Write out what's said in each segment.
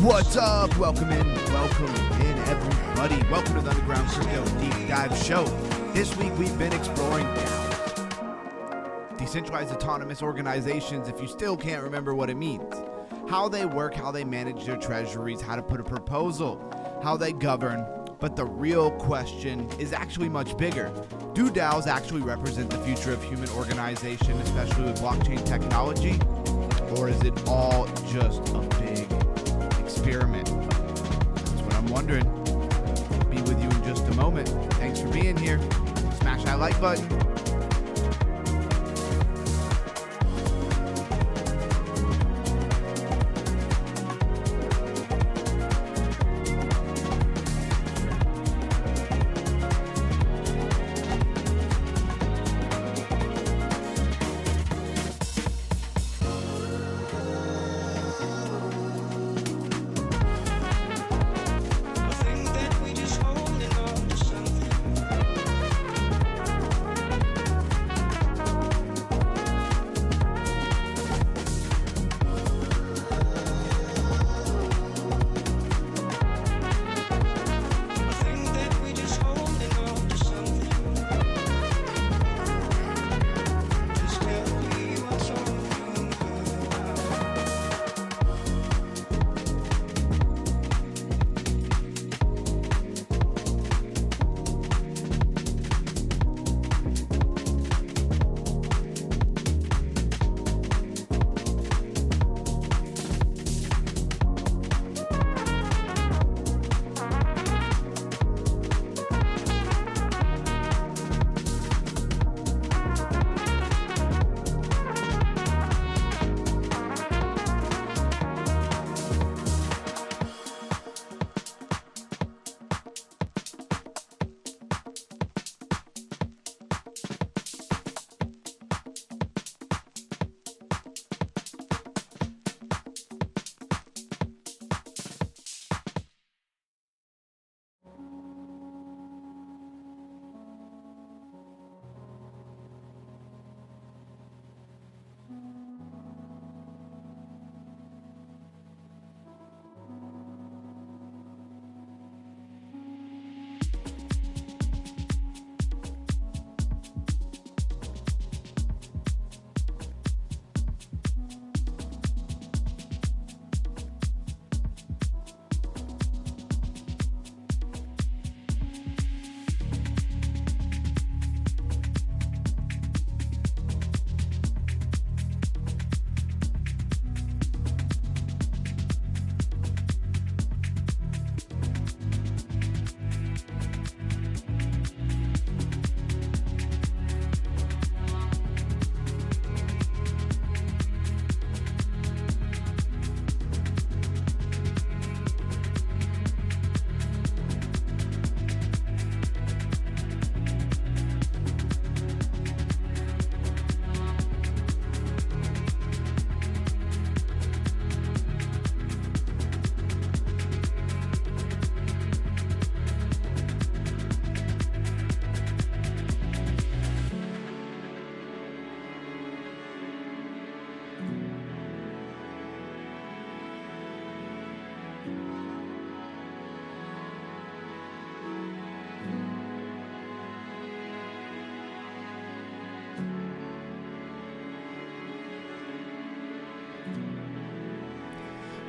What's up? Welcome in, everybody. Welcome to the Underground Crypto Deep Dive Show. This week we've been exploring DAOs, decentralized autonomous organizations. If you still can't remember what it means, how they work, how they manage their treasuries, how to put a proposal, how they govern. But the real question is actually much bigger. Do DAOs actually represent the future of human organization, especially with blockchain technology? Or is it all just a big experiment? That's what I'm wondering. Be with you in just a moment. Thanks for being here. Smash that like button.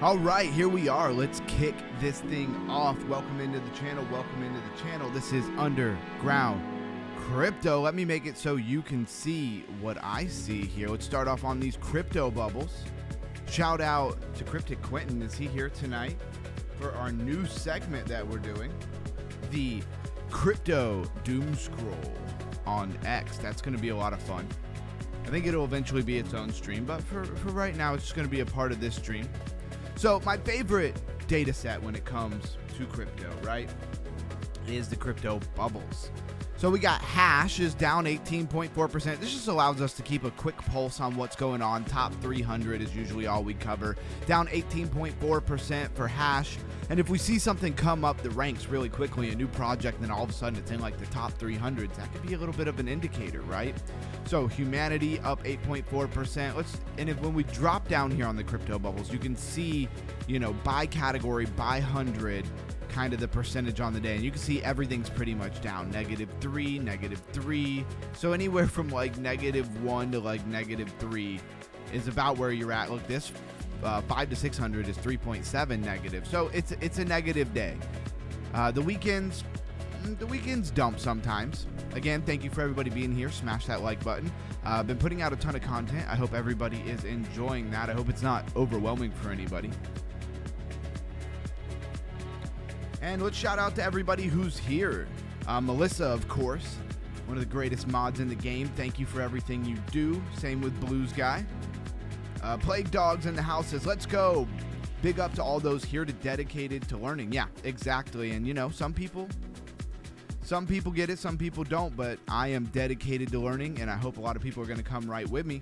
All right, here we are. Let's kick this thing off. Welcome into the channel. This is Underground Crypto. Let me make it so you can see what I see here. Let's start off on these crypto bubbles. Shout out to Cryptic Quentin. Is he here tonight for our new segment that we're doing? The Crypto Doom Scroll on X. That's going to be a lot of fun. I think it'll eventually be its own stream, but for right now, it's just going to be a part of this stream. So my favorite data set when it comes to crypto, right, is the crypto bubbles. So So we got hash is down 18.4%. This just allows us to keep a quick pulse on what's going on. Top 300 is usually all we cover. Down 18.4% for hash. And if we see something come up the ranks really quickly, a new project, then all of a sudden it's in like the top 300s, that could be a little bit of an indicator, right? So humanity up 8.4%. When we drop down here on the crypto bubbles, you can see, by category, by 100, kind of the percentage on the day, and you can see everything's pretty much down. -3, -3. So anywhere from like -1 to like -3 is about where you're at. Look, this 5 to 600 is 3.7 negative. So it's a negative day. The weekends dump sometimes. Again, thank you for everybody being here. Smash that like button. I've been putting out a ton of content. I hope everybody is enjoying that. I hope it's not overwhelming for anybody. And let's shout out to everybody who's here. Melissa, of course, one of the greatest mods in the game. Thank you for everything you do. Same with Blues Guy. Plague Dogs in the house says, let's go. Big up to all those here dedicated to learning. Yeah, exactly. And some people get it, some people don't, but I am dedicated to learning, and I hope a lot of people are going to come right with me.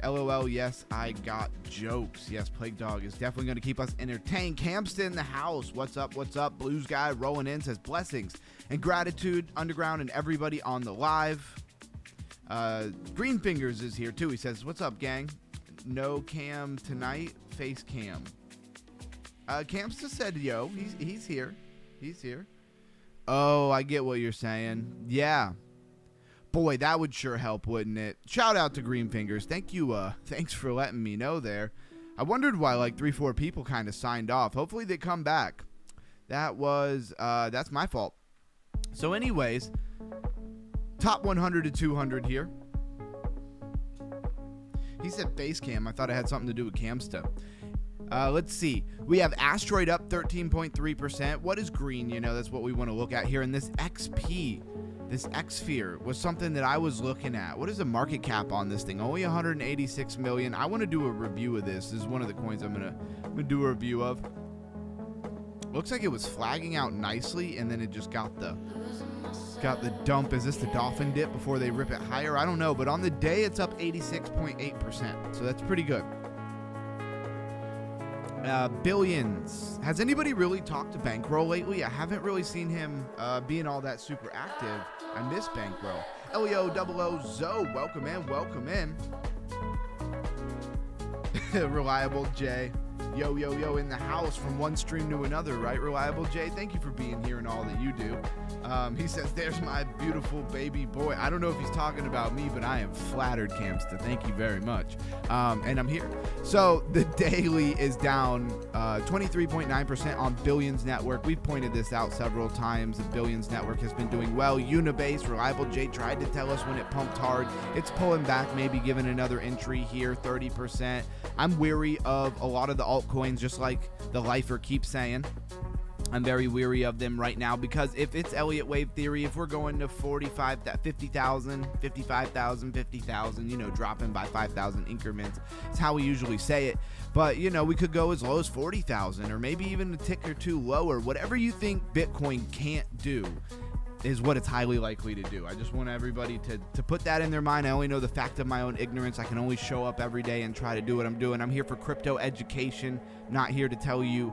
LOL, yes, I got jokes. Yes, Plague Dog is definitely going to keep us entertained. Campston in the house. What's up? What's up? Blues Guy rolling in says blessings and gratitude, Underground, and everybody on the live. Green Fingers is here too. He says, what's up, gang? No cam tonight. Face cam. Camps just said, yo, he's here. He's here. Oh, I get what you're saying. Yeah. Boy, that would sure help, wouldn't it? Shout out to Green Fingers. Thank you. Thanks for letting me know there. I wondered why like 3-4 people kind of signed off. Hopefully they come back. That's my fault. So anyways, top 100 to 200 here. He said face cam. I thought it had something to do with cam stuff. Let's see. We have Asteroid up 13.3%. What is green? That's what we want to look at here. And this XP, this Xsphere was something that I was looking at. What is the market cap on this thing? Only 186 million. I want to do a review of this. This is one of the coins I'm gonna do a review of. Looks like it was flagging out nicely, and then it just got the dump. Is this the dolphin dip before they rip it higher? I don't know, but on the day it's up 86.8%. So that's pretty good. Billions. Has anybody really talked to Bankroll lately? I haven't really seen him being all that super active. I miss Bankroll. Leo00 Zoe, welcome in, welcome in. Reliable J. Yo in the house from one stream to another, right? Reliable J, thank you for being here and all that you do. He says, there's my beautiful baby boy. I don't know if he's talking about me, but I am flattered, Campster. Thank you very much. And I'm here. So the daily is down 23.9% on Billions Network. We've pointed this out several times. The Billions Network has been doing well. Unibase, Reliable J tried to tell us when it pumped hard. It's pulling back, maybe giving another entry here, 30%. I'm weary of a lot of the altcoins, just like the Lifer keeps saying. I'm very weary of them right now because if it's Elliott Wave theory, if we're going to 50,000, 55,000, 50,000, dropping by 5,000 increments, it's how we usually say it. But, we could go as low as 40,000 or maybe even a tick or two lower. Whatever you think Bitcoin can't do is what it's highly likely to do. I just want everybody to put that in their mind. I only know the fact of my own ignorance. I can only show up every day and try to do what I'm doing. I'm here for crypto education, not here to tell you,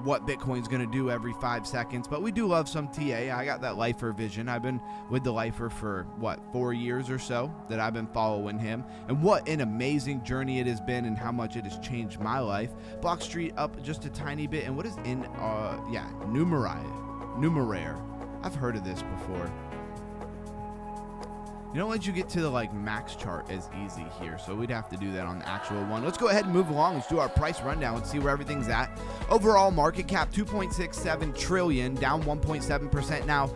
what Bitcoin's going to do every 5 seconds. But we do love some TA. I got that Lifer vision. I've been with the Lifer for, 4 years or so that I've been following him. And what an amazing journey it has been and how much it has changed my life. Block Street up just a tiny bit. And what is in, Numeraire. I've heard of this before. You don't let you get to the max chart as easy here, so we'd have to do that on the actual one. Let's go ahead and move along. Let's do our price rundown. Let's see where everything's at. Overall market cap 2.67 trillion, down 1.7%. Now,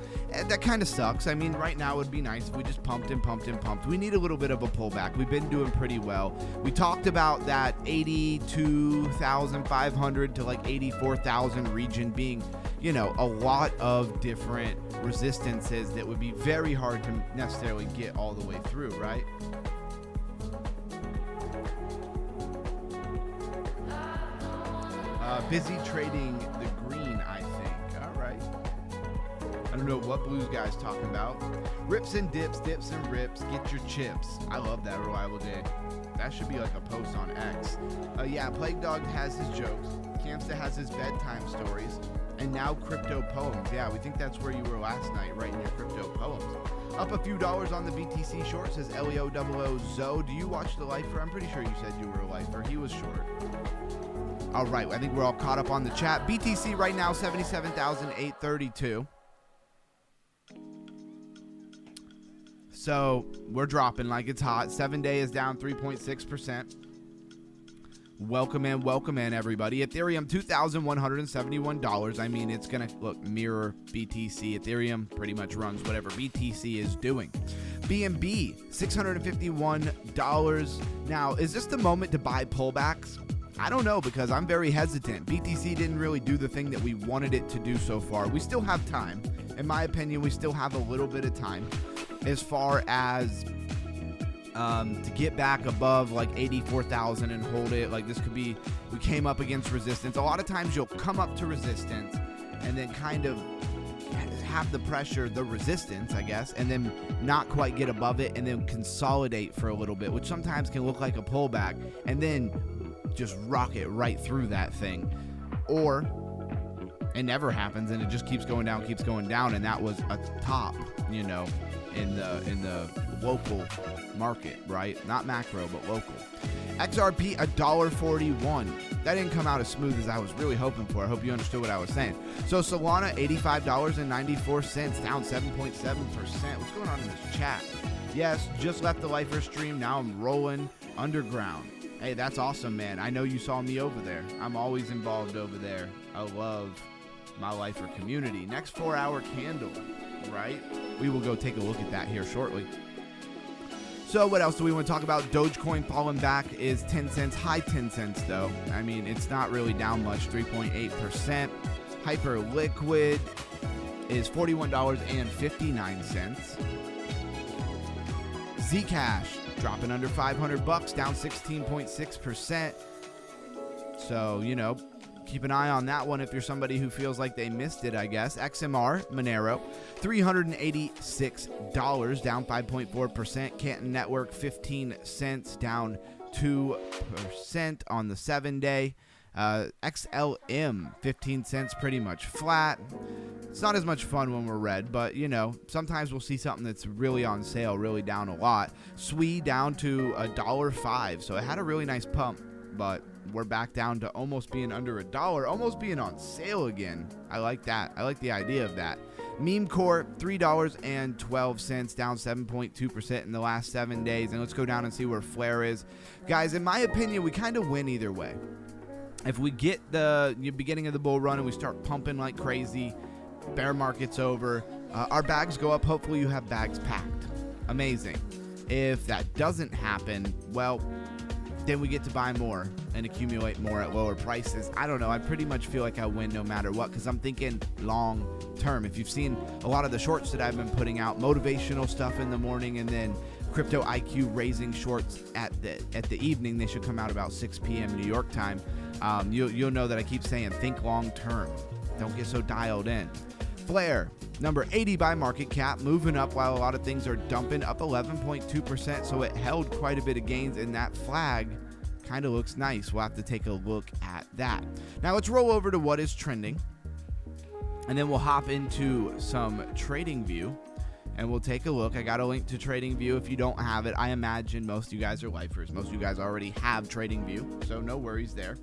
that kind of sucks. I mean, right now it would be nice if we just pumped and pumped and pumped. We need a little bit of a pullback. We've been doing pretty well. We talked about that 82,500 to 84,000 region being, a lot of different resistances that would be very hard to necessarily get all the way through, right? Busy trading the green, I think. All right. I don't know what Blues guy's talking about. Rips and dips, dips and rips, get your chips. I love that, Reliable J. That should be like a post on X. Yeah, Plague Dog has his jokes. Camsta has his bedtime stories. And now crypto poems. Yeah, we think that's where you were last night, writing your crypto poems. Up a few dollars on the BTC short, says LEO00 Zoe. Do you watch The Lifer? I'm pretty sure you said you were a lifer. He was short. All right, I think we're all caught up on the chat. BTC right now, 77,832. So we're dropping like it's hot. 7-day is down 3.6%. Welcome in, everybody. Ethereum, $2,171. I mean, it's going to mirror BTC. Ethereum pretty much runs whatever BTC is doing. BNB, $651. Now, is this the moment to buy pullbacks? I don't know, because I'm very hesitant. BTC didn't really do the thing that we wanted it to do so far. We still have time. In my opinion, we still have a little bit of time as far as to get back above like 84,000 and hold it. Like, this could be, we came up against resistance. A lot of times you'll come up to resistance and then kind of have the pressure, the resistance, I guess, and then not quite get above it and then consolidate for a little bit, which sometimes can look like a pullback, and then just rocket right through that thing. Or it never happens and it just keeps going down, and that was a top, you know, in the local market, right? Not macro, but local. XRP, $1.41. That didn't come out as smooth as I was really hoping for. I hope you understood what I was saying. So Solana, $85.94, down 7.7%. What's going on in this chat? Yes, just left the Lifer stream. Now I'm rolling underground. Hey, that's awesome, man. I know you saw me over there. I'm always involved over there. I love my Lifer community. Next 4-hour candle, right? We will go take a look at that here shortly. So what else do we want to talk about? Dogecoin falling back is 10 cents, high 10 cents though. I mean, it's not really down much, 3.8%. Hyperliquid is $41.59. Zcash dropping under 500 bucks, down 16.6%. So, you know, keep an eye on that one if you're somebody who feels like they missed it, I guess. XMR, Monero, $386, down 5.4%. Canton Network, 15 cents, down 2% on the 7-day. XLM, 15 cents, pretty much flat. It's not as much fun when we're red, but, you know, sometimes we'll see something that's really on sale, really down a lot. SWE down to $1.05, so it had a really nice pump, but we're back down to almost being under $1, almost being on sale again. I like that. I like the idea of that. Meme Core, $3.12, down 7.2% in the last 7 days. And let's go down and see where Flare is. Guys, in my opinion, we kind of win either way. If we get the beginning of the bull run and we start pumping like crazy, bear market's over, our bags go up. Hopefully you have bags packed. Amazing. If that doesn't happen, well, then we get to buy more and accumulate more at lower prices. I don't know. I pretty much feel like I win no matter what, because I'm thinking long term. If you've seen a lot of the shorts that I've been putting out, motivational stuff in the morning and then Crypto IQ raising shorts at the evening, they should come out about 6 p.m. New York time. You'll know that I keep saying think long term. Don't get so dialed in. Flare, number 80 by market cap, moving up while a lot of things are dumping, up 11.2%, so it held quite a bit of gains, and that flag kind of looks nice. We'll have to take a look at that. Now let's roll over to what is trending, and then we'll hop into some TradingView, and we'll take a look. I got a link to TradingView. If you don't have it, I imagine most of you guys are lifers. Most of you guys already have TradingView, so no worries there.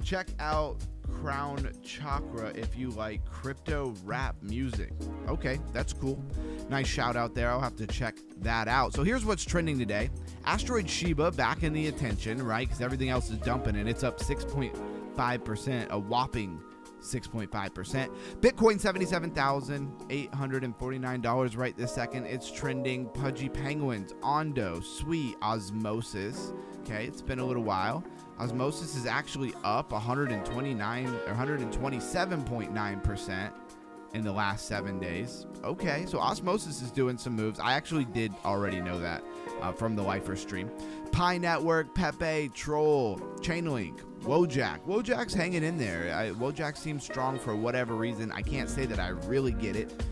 Check out Crown Chakra if you like crypto rap music. Okay, that's cool. Nice shout out there. I'll have to check that out. So here's what's trending today. Asteroid Shiba back in the attention, right? Because everything else is dumping, and it's up 6.5%, a whopping 6.5%. Bitcoin, $77,849 right this second. It's trending. Pudgy Penguins, Ondo, Sweet, Osmosis. Okay, it's been a little while. Osmosis is actually up 127.9% in the last 7 days. Okay, so Osmosis is doing some moves. I actually did already know that from the Lifer stream. Pi Network, Pepe, Troll, Chainlink, Wojak. Wojak's hanging in there. Wojak seems strong for whatever reason. I can't say that I really get it.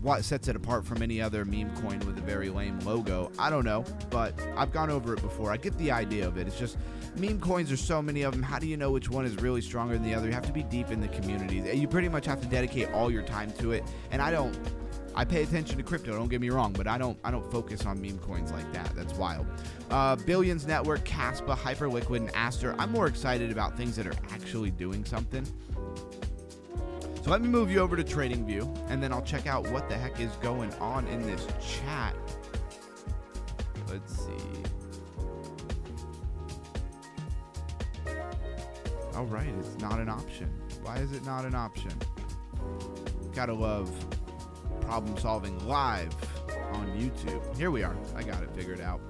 What sets it apart from any other meme coin with a very lame logo? I don't know, but I've gone over it before. I get the idea of it. It's just meme coins, there's so many of them. How do you know which one is really stronger than the other? You have to be deep in the communities. You pretty much have to dedicate all your time to it. And I pay attention to crypto, don't get me wrong, but I don't focus on meme coins like that. That's wild. Billions Network, Caspa, Hyperliquid, and Aster. I'm more excited about things that are actually doing something. So let me move you over to TradingView, and then I'll check out what the heck is going on in this chat. Let's see. All right, it's not an option. Why is it not an option? Gotta love problem solving live on YouTube. Here we are. I got it figured out.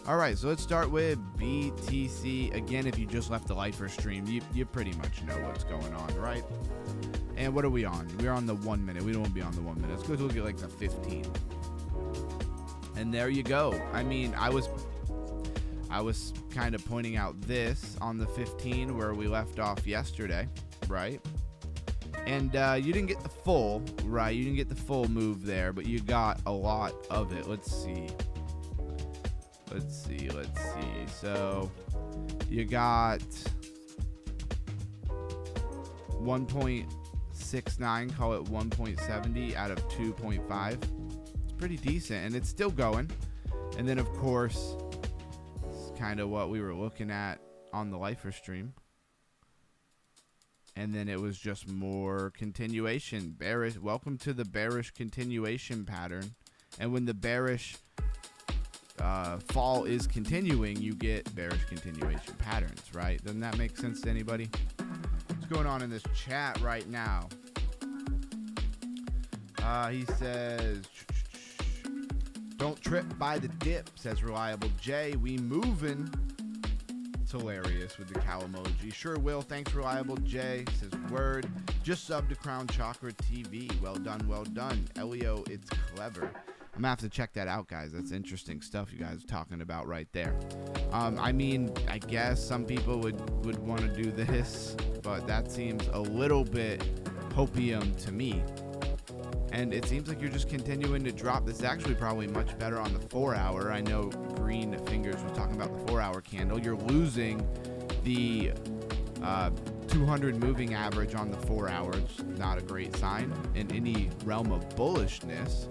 All right, so let's start with BTC. Again, if you just left the lifer stream, you pretty much know what's going on, right? And what are we on? We're on the 1 minute. We don't want to be on the 1 minute. Let's go look at like the 15. And there you go. I mean, I was kind of pointing out this on the 15 where we left off yesterday, right? And you didn't get the full, right? You didn't get the full move there, but you got a lot of it. Let's see. So you got 1.69, call it 1.70 out of 2.5. It's pretty decent, and it's still going. And then, of course, it's kind of what we were looking at on the lifer stream. And then it was just more continuation. Bearish. Welcome to the bearish continuation pattern. And when the bearish fall is continuing, you get bearish continuation patterns, right? Doesn't that make sense to anybody? What's going on in this chat right now? He says, don't trip by the dip, says Reliable J. We moving. It's hilarious with the cow emoji. Sure will. Thanks, Reliable J. Says word. Just subbed to Crown Chakra TV. Well done, well done. Elio, it's clever. I'm gonna have to check that out, guys. That's interesting stuff you guys are talking about right there. I mean, I guess some people would want to do this, but that seems a little bit hopium to me. And it seems like you're just continuing to drop. This is actually probably much better on the 4 hour. I know Green Fingers was talking about the 4 hour candle. You're losing the 200 moving average on the 4 hours. Not a great sign in any realm of bullishness.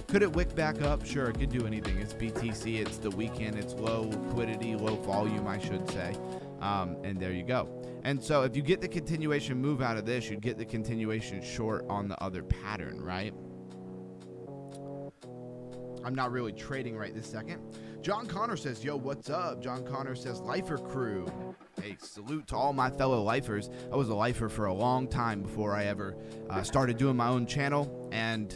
Could it wick back up? Sure, it could do anything. It's BTC, it's the weekend, it's low liquidity, low volume, I should say. And there you go. And so if you get the continuation move out of this, you'd get the continuation short on the other pattern, right? I'm not really trading right this second. John Connor says, yo, what's up? John Connor says, Lifer Crew. Hey, salute to all my fellow lifers. I was a lifer for a long time before I ever started doing my own channel. And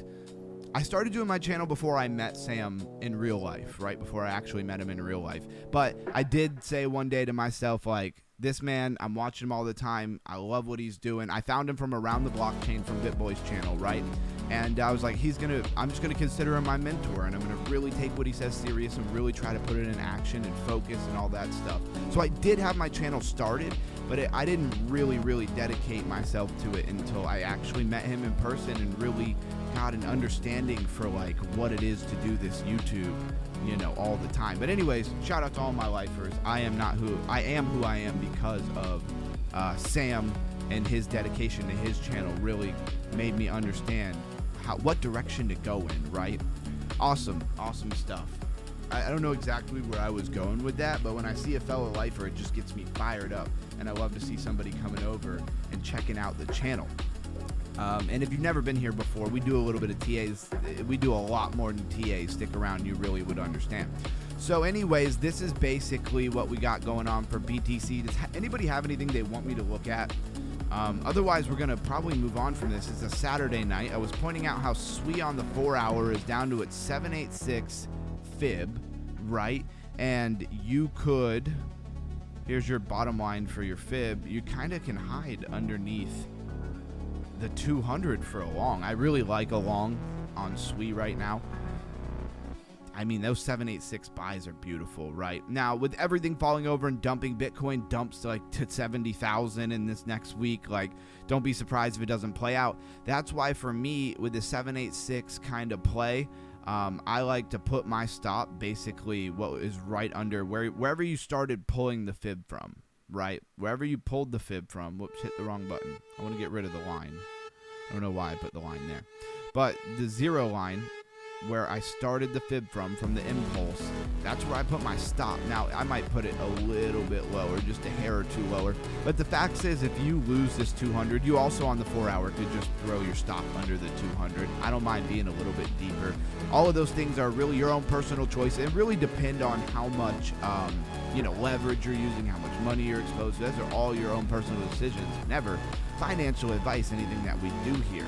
I started doing my channel before I met Sam in real life, right? Before I actually met him in real life. But I did say one day to myself, like, this man, I'm watching him all the time. I love what he's doing. I found him from around the blockchain from BitBoy's channel, right? And I was like, I'm just gonna consider him my mentor, and I'm gonna really take what he says serious and really try to put it in action and focus and all that stuff. So I did have my channel started, but I didn't really dedicate myself to it until I actually met him in person and really got an understanding for like what it is to do this YouTube, you know, all the time. But anyways, shout out to all my lifers. I am who I am because of Sam, and his dedication to his channel really made me understand what direction to go in, right? Awesome stuff. I don't know exactly where I was going with that, but when I see a fellow lifer, it just gets me fired up, and I love to see somebody coming over and checking out the channel. And if you've never been here before, we do a little bit of TAs. We do a lot more than TAs. Stick around, you really would understand. So anyways, this is basically what we got going on for BTC. Does anybody have anything they want me to look at? Otherwise, we're going to probably move on from this. It's a Saturday night. I was pointing out how SWE on the 4 hour is down to its 786 fib, right? And you could, here's your bottom line for your fib. You kind of can hide underneath the 200 for a long. I really like a long on SWE right now. I mean, those 786 buys are beautiful, right? Now, with everything falling over and dumping, Bitcoin dumps to 70,000 in this next week. Like, don't be surprised if it doesn't play out. That's why for me, with the 786 kind of play, I like to put my stop basically what is right under wherever you started pulling the fib from, right? Wherever you pulled the fib from. Whoops, hit the wrong button. I want to get rid of the line. I don't know why I put the line there. But the 0 line, where I started the fib from the impulse, that's where I put my stop. Now, I might put it a little bit lower, just a hair or two lower. But the fact is, if you lose this 200, you also on the 4 hour could just throw your stop under the 200. I don't mind being a little bit deeper. All of those things are really your own personal choice and really depend on how much, leverage you're using, how much money you're exposed to. Those are all your own personal decisions. Never financial advice, anything that we do here.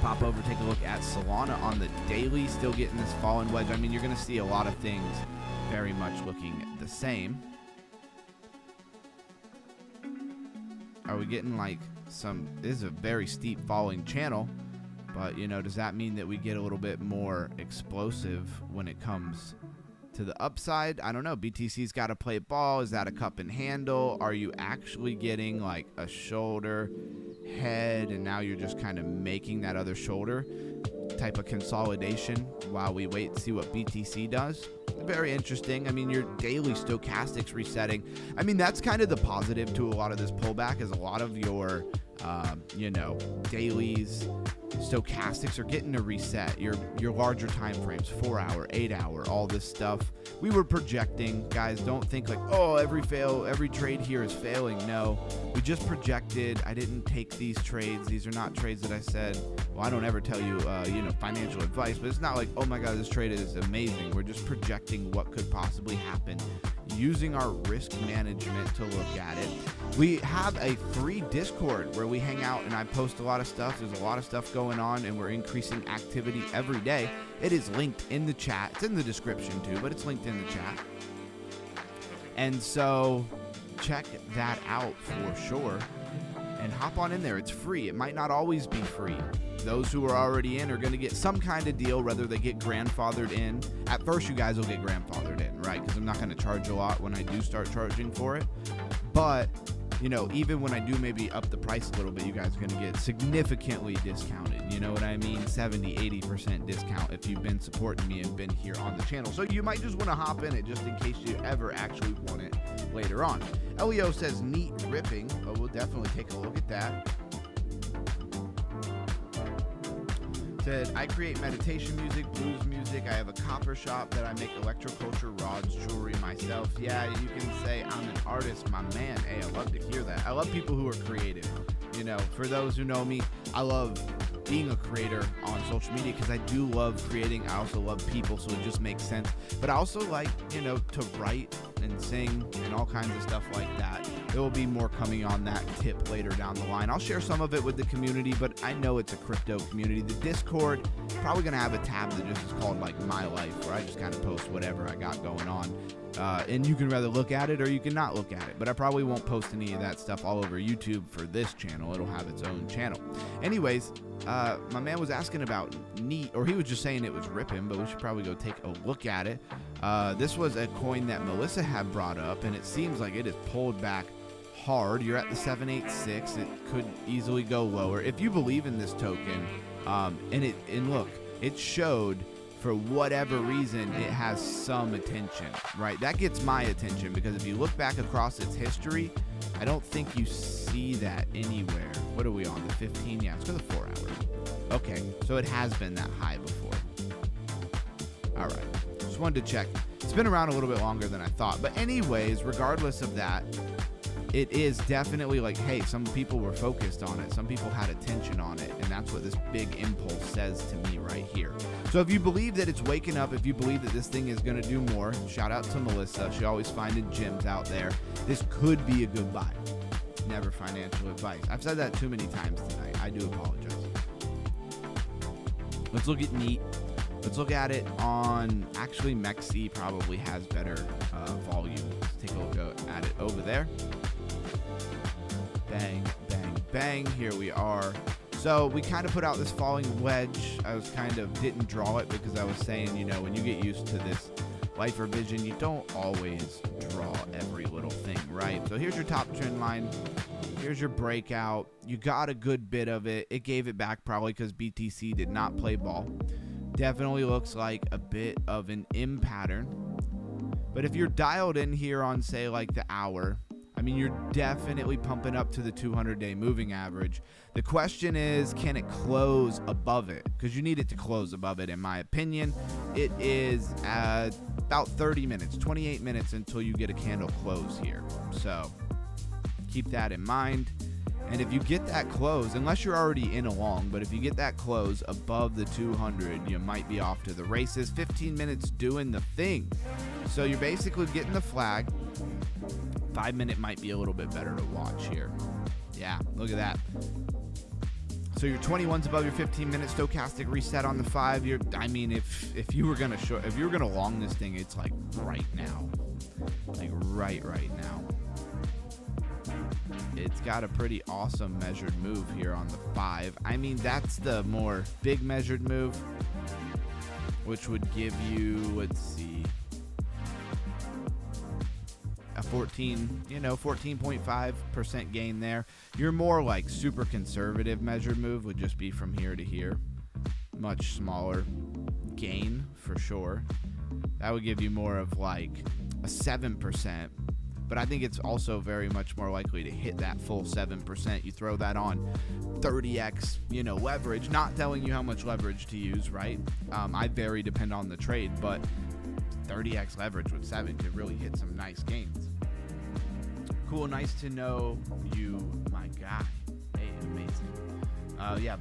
Pop over, take a look at Solana on the daily, still getting this fallen wedge. I mean, you're going to see a lot of things very much looking the same. Are we getting this is a very steep falling channel, but does that mean that we get a little bit more explosive when it comes to the upside? I don't know. BTC's got to play ball. Is that a cup and handle? Are you actually getting a shoulder, head, and now you're just kind of making that other shoulder type of consolidation while we wait and see what BTC does? Very interesting. I mean, your daily stochastics resetting. I mean, that's kind of the positive to a lot of this pullback, is a lot of your dailies, stochastics are getting a reset. Your larger time frames, 4 hour, 8 hour, all this stuff. We were projecting, guys. Don't think every trade here is failing. No, we just projected. I didn't take these trades. These are not trades that I said. Well, I don't ever tell you, financial advice, but it's not like, oh my God, this trade is amazing. We're just projecting what could possibly happen, using our risk management to look at it. We have a free Discord where we hang out and I post a lot of stuff. There's a lot of stuff going on and we're increasing activity every day. It is linked in the chat. It's in the description too, but it's linked in the chat. And so check that out for sure and hop on in there. It's free. It might not always be free. Those who are already in are going to get some kind of deal, whether they get grandfathered in. At first, you guys will get grandfathered in, right? Because I'm not going to charge a lot when I do start charging for it. But, even when I do maybe up the price a little bit, you guys are going to get significantly discounted. You know what I mean? 70, 80% discount if you've been supporting me and been here on the channel. So you might just want to hop in it just in case you ever actually want it later on. Leo says neat ripping. Oh, we'll definitely take a look at that. Said, I create meditation music, blues music. I have a copper shop that I make electroculture rods, jewelry myself. Yeah, you can say I'm an artist, my man. Hey, I love to hear that. I love people who are creative. For those who know me, I love being a creator on social media because I do love creating. I also love people, so it just makes sense. But I also like, to write and sing and all kinds of stuff like that. There will be more coming on that tip later down the line. I'll share some of it with the community, but I know it's a crypto community. The Discord, probably going to have a tab that just is called My Life, where I just kind of post whatever I got going on. And you can rather look at it or you can not look at it. But I probably won't post any of that stuff all over YouTube for this channel. It'll have its own channel. Anyways, my man was asking about neat, or he was just saying it was ripping, but we should probably go take a look at it. This was a coin that Melissa had brought up, and it seems like it is pulled back hard. You're at the 786. It could easily go lower. If you believe in this token, and look, it showed, for whatever reason, it has some attention, right? That gets my attention because if you look back across its history, I don't think you see that anywhere. What are we on, the 15? Yeah, let's go to the 4 hours. Okay, so it has been that high before. All right, just wanted to check. It's been around a little bit longer than I thought. But anyways, regardless of that, it is definitely hey, some people were focused on it. Some people had attention on it. And that's what this big impulse says to me right here. So if you believe that it's waking up, if you believe that this thing is going to do more, shout out to Melissa. She always finding gems out there. This could be a good buy. Never financial advice. I've said that too many times tonight. I do apologize. Let's look at neat. Let's look at it on, actually, MEXC probably has better volume. Let's take a look at it over there. Bang, bang, bang. Here we are. So we kind of put out this falling wedge. I was didn't draw it because I was saying, when you get used to this lifer vision, you don't always draw every little thing, right? So here's your top trend line. Here's your breakout. You got a good bit of it. It gave it back probably because BTC did not play ball. Definitely looks like a bit of an M pattern. But if you're dialed in here on, say, like the hour, you're definitely pumping up to the 200-day moving average. The question is, can it close above it? Because you need it to close above it, in my opinion. It is about 30 minutes, 28 minutes until you get a candle close here. So keep that in mind. And if you get that close, unless you're already in a long, but if you get that close above the 200, you might be off to the races. 15 minutes doing the thing. So you're basically getting the flag. 5 minute might be a little bit better to watch here. Yeah, look at that. So your 21's above your 15 minute stochastic reset on the 5. If you were gonna long this thing, it's like right now, like right now. It's got a pretty awesome measured move here on the 5. That's the more big measured move, which would give you, let's see, a 14.5% gain there. Your more like super conservative measured move would just be from here to here. Much smaller gain for sure. That would give you more of like a 7%. But I think it's also very much more likely to hit that full 7%. You throw that on 30x, leverage. Not telling you how much leverage to use, right? I vary depend on the trade, but 30x leverage with 7 could really hit some nice gains. Cool, nice to know you, my guy. Hey, amazing.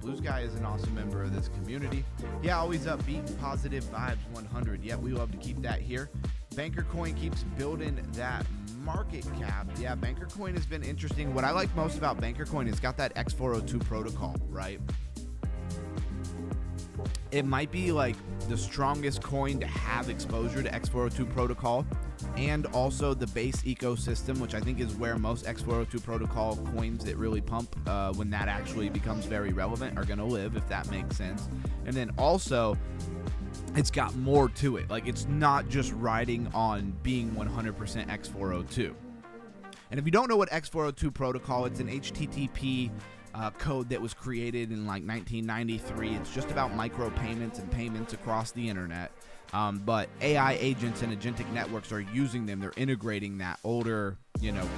Blue Sky is an awesome member of this community. Yeah, always upbeat, positive vibes, 100. Yeah, we love to keep that here. Banker Coin keeps building that market cap. Yeah, Banker Coin has been interesting. What I like most about Banker Coin is it's got that X402 protocol, right? It might be like the strongest coin to have exposure to X402 protocol and also the base ecosystem, which I think is where most X402 protocol coins that really pump when that actually becomes very relevant are going to live, if that makes sense. And then also, it's got more to it. Like, it's not just riding on being 100% X402. And if you don't know what X402 protocol, it's an HTTP code that was created in like 1993. It's just about micropayments and payments across the internet. But AI agents and agentic networks are using them. They're integrating that older,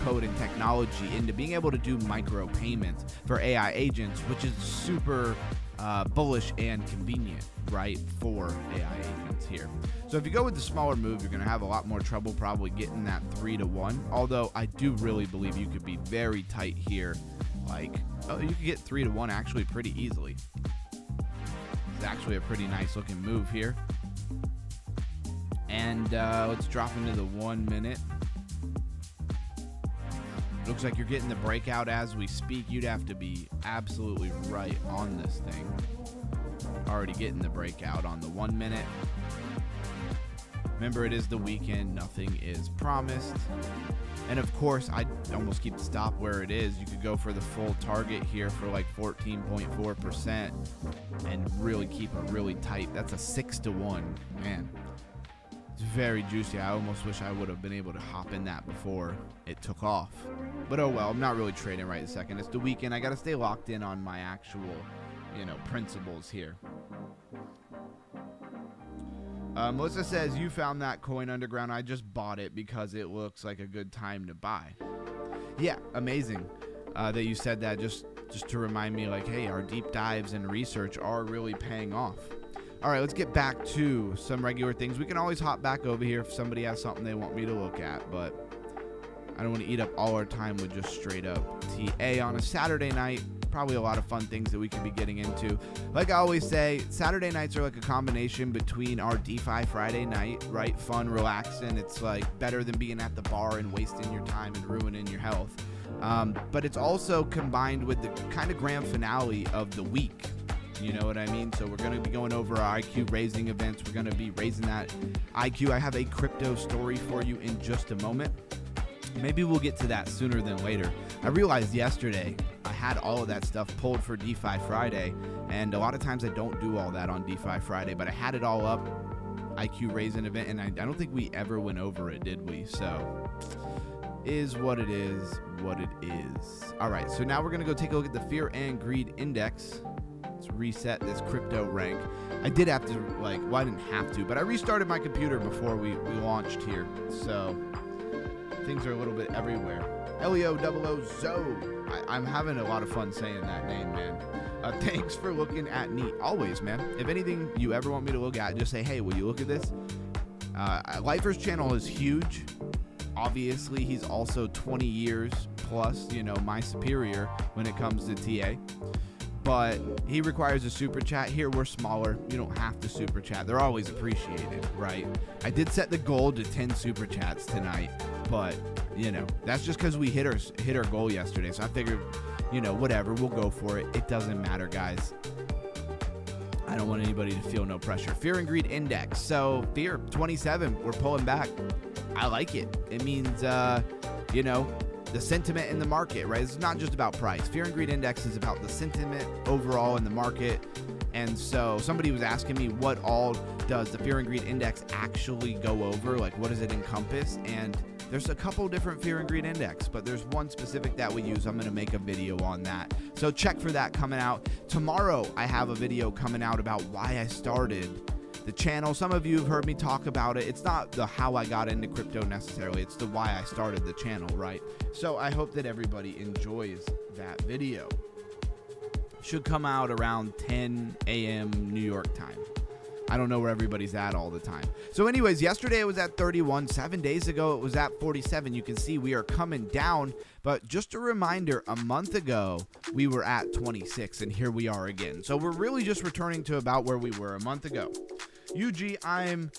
code and technology into being able to do micropayments for AI agents, which is super bullish and convenient, right, for AI agents here. So if you go with the smaller move, you're going to have a lot more trouble probably getting that 3-to-1. Although I do really believe you could be very tight here. Like, you could get 3-to-1 actually pretty easily. It's actually a pretty nice looking move here. And let's drop into the 1 minute. Looks like you're getting the breakout as we speak. You'd have to be absolutely right on this thing. Already getting the breakout on the 1 minute. Remember, it is the weekend. Nothing is promised. And of course, I almost keep the stop where it is. You could go for the full target here for like 14.4% and really keep it really tight. That's a 6-to-1. Man, it's very juicy. I almost wish I would have been able to hop in that before it took off. But oh well, I'm not really trading right this second. It's the weekend. I got to stay locked in on my actual, principles here. Melissa says, you found that coin underground. I just bought it because it looks like a good time to buy. Yeah, amazing that you said that, just to remind me, like, hey, our deep dives and research are really paying off. All right, let's get back to some regular things. We can always hop back over here if somebody has something they want me to look at, but I don't want to eat up all our time with just straight up TA on a Saturday night. Probably a lot of fun things that we can be getting into. Like I always say, Saturday nights are like a combination between our DeFi Friday night, right? Fun, relaxing. It's like better than being at the bar and wasting your time and ruining your health. But it's also combined with the kind of grand finale of the week. You know what I mean? So we're going to be going over our IQ raising events. We're going to be raising that IQ. I have a crypto story for you in just a moment. maybe we'll get to that sooner than later. I realized yesterday I had all of that stuff pulled for DeFi Friday, and a lot of times I don't do all that on DeFi Friday, but I had it all up, IQ Raisin event, and I don't think we ever went over it, did we? So, is what it is, what it is. All right, so now we're going to go take a look at the Fear and Greed Index. Let's reset this crypto rank. I did have to, I didn't have to, but I restarted my computer before we launched here, so things are a little bit everywhere. Elio00Zo. I'm having a lot of fun saying that name, man. Thanks for looking at Neat. Always, man. If anything you ever want me to look at, just say, hey, will you look at this? Lifer's channel is huge. Obviously, he's also 20 years plus, my superior when it comes to TA. But he requires a super chat. Here, we're smaller. You don't have to super chat. They're always appreciated, right? I did set the goal to 10 super chats tonight, but, that's just because we hit our goal yesterday. So I figured, whatever, we'll go for it. It doesn't matter, guys. I don't want anybody to feel no pressure. Fear and Greed Index. So, Fear, 27. We're pulling back. I like it. It means, the sentiment in the market, right? It's not just about price. Fear and Greed Index is about the sentiment overall in the market. And so somebody was asking me, what all does the Fear and Greed Index actually go over? What does it encompass? And there's a couple different Fear and Greed Index, but there's one specific that we use. I'm going to make a video on that. So check for that coming out. Tomorrow, I have a video coming out about why I started the channel. Some of you have heard me talk about it. It's not the how I got into crypto necessarily. It's the why I started the channel, right? So I hope that everybody enjoys that video. Should come out around 10 a.m. New York time. I don't know where everybody's at all the time. So anyways, yesterday it was at 31. 7 days ago, it was at 47. You can see we are coming down. But just a reminder, a month ago, we were at 26, and here we are again. So we're really just returning to about where we were a month ago. UG, I'm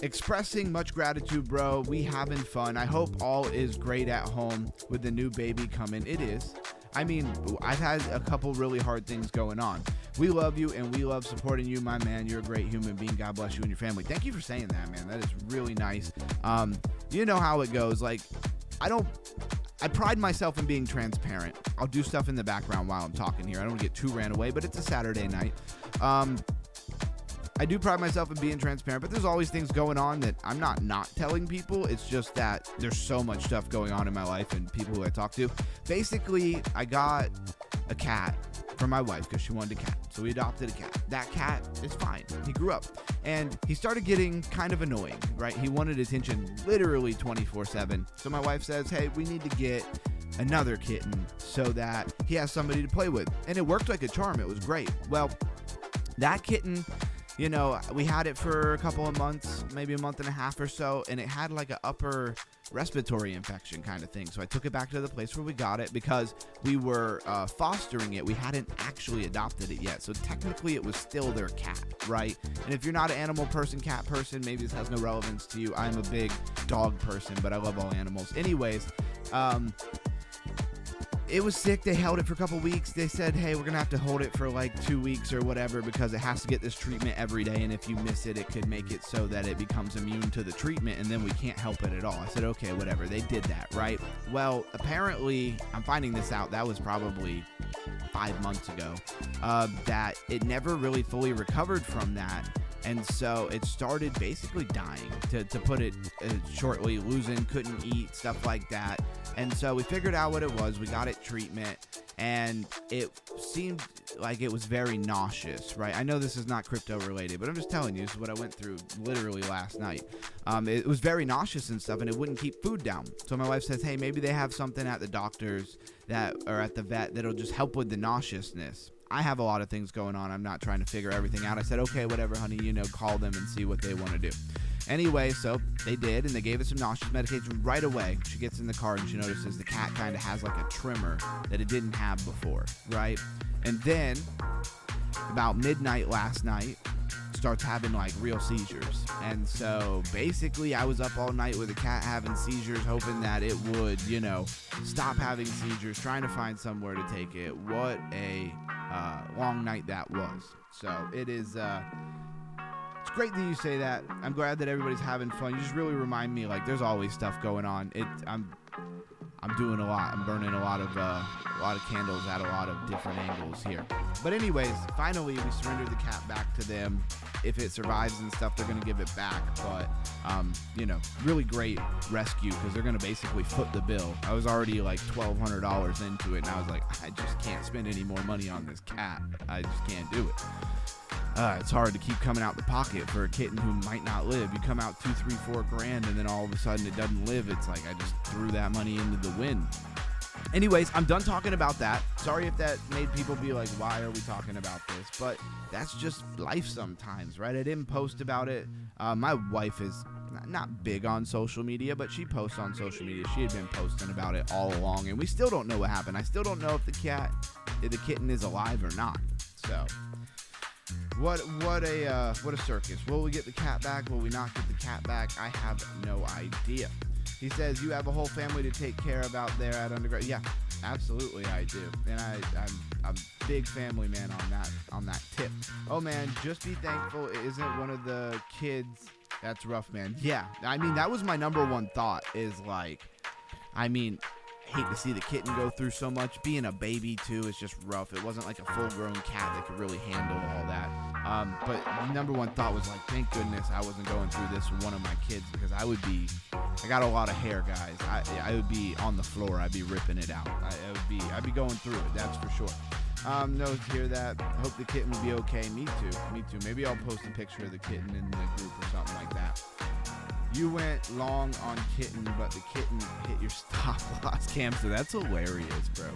expressing much gratitude, bro. We having fun. I hope all is great at home with the new baby coming. It is. I mean, I've had a couple really hard things going on. We love you, and we love supporting you, my man. You're a great human being. God bless you and your family. Thank you for saying that, man. That is really nice. You know how it goes. I pride myself in being transparent. I'll do stuff in the background while I'm talking here. I don't want to get too ran away, but it's a Saturday night. I do pride myself in being transparent, but there's always things going on that I'm not telling people. It's just that there's so much stuff going on in my life and people who I talk to. Basically, I got a cat for my wife because she wanted a cat. So we adopted a cat. That cat is fine. He grew up and he started getting kind of annoying, right? He wanted attention literally 24/7. So my wife says, hey, we need to get another kitten so that he has somebody to play with. And it worked like a charm. It was great. Well, that kitten, we had it for a couple of months, maybe a month and a half or so, and it had an upper respiratory infection kind of thing. So I took it back to the place where we got it because we were fostering it. We hadn't actually adopted it yet. So technically it was still their cat, right? And if you're not an animal person, cat person, maybe this has no relevance to you. I'm a big dog person, but I love all animals. Anyways, it was sick. They held it for a couple weeks. They said, hey, we're going to have to hold it for 2 weeks or whatever because it has to get this treatment every day. And if you miss it, it could make it so that it becomes immune to the treatment and then we can't help it at all. I said, okay, whatever. They did that, right? Well, apparently, I'm finding this out. That was probably 5 months ago, that it never really fully recovered from that. And so it started basically dying, to put it shortly, losing, couldn't eat, stuff like that. And so we figured out what it was. We got it treatment, and it seemed like it was very nauseous, right? I know this is not crypto related, but I'm just telling you, this is what I went through literally last night. It was very nauseous and stuff, and it wouldn't keep food down. So my wife says, hey, maybe they have something at the doctor's or at the vet that'll just help with the nauseousness. I have a lot of things going on. I'm not trying to figure everything out. I said, okay, whatever, honey, call them and see what they want to do. Anyway, so they did, and they gave us some nauseous medication right away. She gets in the car and she notices the cat kind of has a tremor that it didn't have before, right? And then about midnight last night, starts having real seizures. And so basically I was up all night with the cat having seizures, hoping that it would, stop having seizures, trying to find somewhere to take it. What a long night that was. So it is It's great that you say that. I'm glad that everybody's having fun. You just really remind me, like, there's always stuff going on. I'm doing a lot. I'm burning a lot of candles at a lot of different angles here. But anyways, finally we surrendered the cat back to them. If it survives and stuff, they're gonna give it back. But really great rescue, because they're gonna basically foot the bill. I was already like $1,200 into it, and I was like, I just can't spend any more money on this cat. I just can't do it. It's hard to keep coming out the pocket for a kitten who might not live. You come out $2, $3, $4 grand, and then all of a sudden it doesn't live. It's like I just threw that money into the wind. Anyways, I'm done talking about that. Sorry if that made people be like, why are we talking about this? But that's just life sometimes, right? I didn't post about it. My wife is not big on social media, but she posts on social media. She had been posting about it all along, and we still don't know what happened. I still don't know if the kitten is alive or not. So what a circus. Will we get the cat back? Will we not get the cat back? I have no idea. He says, you have a whole family to take care of out there at undergrad. Yeah, absolutely I do. And I'm a big family man on that tip. Oh man, just be thankful it isn't one of the kids. That's rough, man. Yeah, I mean, that was my number one thought, is like, hate to see the kitten go through so much. Being a baby too is just rough. It wasn't like a full-grown cat that could really handle all that. But number one thought was like, thank goodness I wasn't going through this with one of my kids, because I got a lot of hair, guys. I would be on the floor. I'd be ripping it out. I'd be going through it. That's for sure. No, hear that. I hope the kitten will be okay. Me too. Maybe I'll post a picture of the kitten in the group or something like that. You went long on kitten, but the kitten hit your stop loss, Cam. So that's hilarious, bro.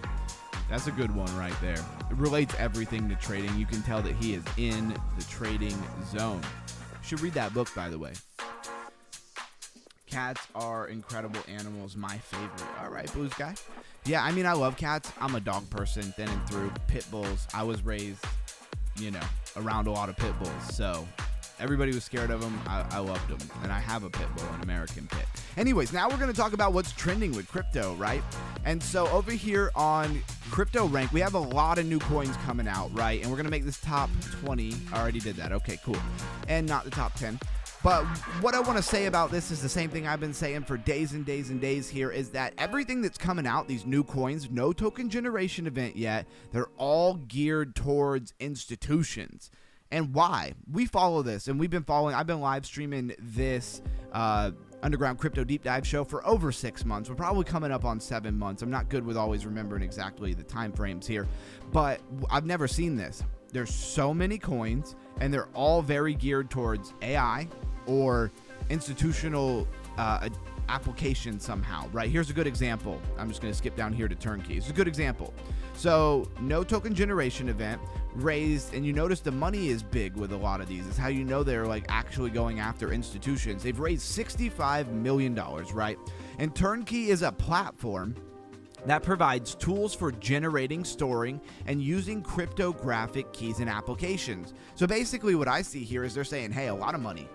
That's a good one right there. It relates everything to trading. You can tell that he is in the trading zone. You should read that book, by the way. Cats are incredible animals. My favorite. All right, Blues guy. Yeah, I love cats. I'm a dog person, thin and through. Pit bulls. I was raised, around a lot of pit bulls. So everybody was scared of them. I loved them. And I have a pit bull, an American pit. Anyways, now we're going to talk about what's trending with crypto, right? And so over here on Crypto Rank, we have a lot of new coins coming out, right? And we're going to make this top 20. I already did that. Okay, cool. And not the top 10. But what I want to say about this is the same thing I've been saying for days and days and days here, is that everything that's coming out, these new coins, no token generation event yet, they're all geared towards institutions. And why? We follow this, and I've been live streaming this Underground Crypto Deep Dive show for over 6 months. We're probably coming up on 7 months. I'm not good with always remembering exactly the time frames here, but I've never seen this. There's so many coins, and they're all very geared towards AI or institutional application somehow, right? Here's a good example. I'm just going to skip down here to turnkey. It's a good example. So no token generation event raised, and you notice the money is big with a lot of these. It's how you know they're like actually going after institutions. They've raised $65 million, right? And turnkey is a platform that provides tools for generating, storing, and using cryptographic keys and applications. So basically what I see here is they're saying, hey, a lot of money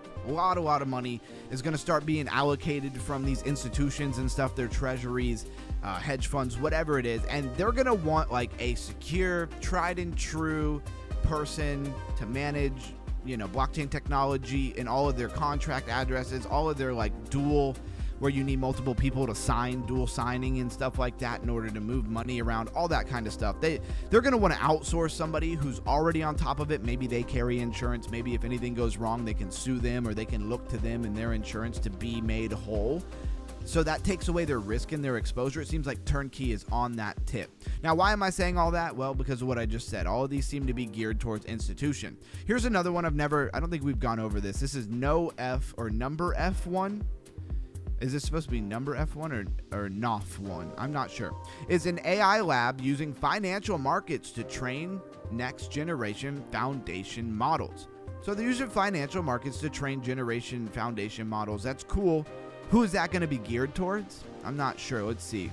is going to start being allocated from these institutions and stuff, their treasuries, hedge funds, whatever it is. And they're going to want like a secure, tried and true person to manage, blockchain technology and all of their contract addresses, all of their like dual, where you need multiple people to sign, dual signing and stuff like that in order to move money around, all that kind of stuff. They're going to want to outsource somebody who's already on top of it. Maybe they carry insurance. Maybe if anything goes wrong, they can sue them, or they can look to them and their insurance to be made whole. So that takes away their risk and their exposure. It seems like turnkey is on that tip. Now, why am I saying all that? Well, because of what I just said. All of these seem to be geared towards institution. Here's another one I don't think we've gone over this. This is no F or number F1. Is this supposed to be number F1 or NOF1? I'm not sure. It's an AI lab using financial markets to train next generation foundation models. So they're using financial markets to train generation foundation models. That's cool. Who is that going to be geared towards? I'm not sure. Let's see.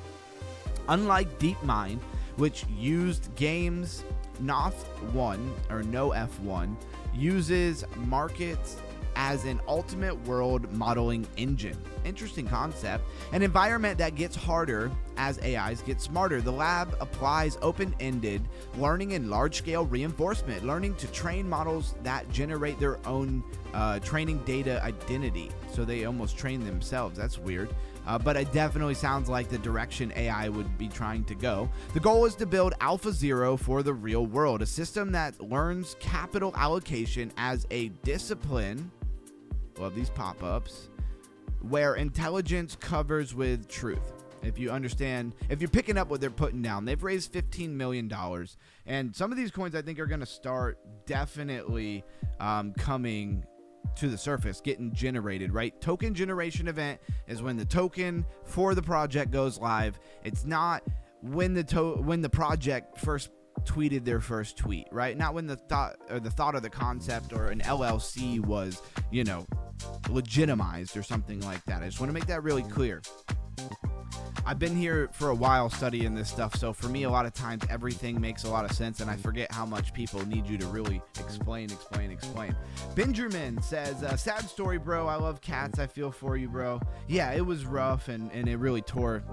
Unlike DeepMind, which used games, NOF1 or no F1 uses markets as an ultimate world modeling engine. Interesting concept. An environment that gets harder as AIs get smarter. The lab applies open-ended learning and large-scale reinforcement, learning to train models that generate their own training data identity. So they almost train themselves. That's weird. But it definitely sounds like the direction AI would be trying to go. The goal is to build AlphaZero for the real world, a system that learns capital allocation as a discipline. Love these pop-ups. Where intelligence covers with truth. If you understand, if you're picking up what they're putting down, they've raised $15 million. And some of these coins I think are going to start definitely coming to the surface, getting generated, right? Token generation event is when the token for the project goes live. It's not when the project first tweeted their first tweet, right? Not when the thought of the concept or an LLC was, legitimized or something like that. I just want to make that really clear. I've been here for a while studying this stuff, so for me, a lot of times everything makes a lot of sense, and I forget how much people need you to really explain. Benjamin says, sad story, bro. I love cats. I feel for you, bro. Yeah, it was rough, and it really tore,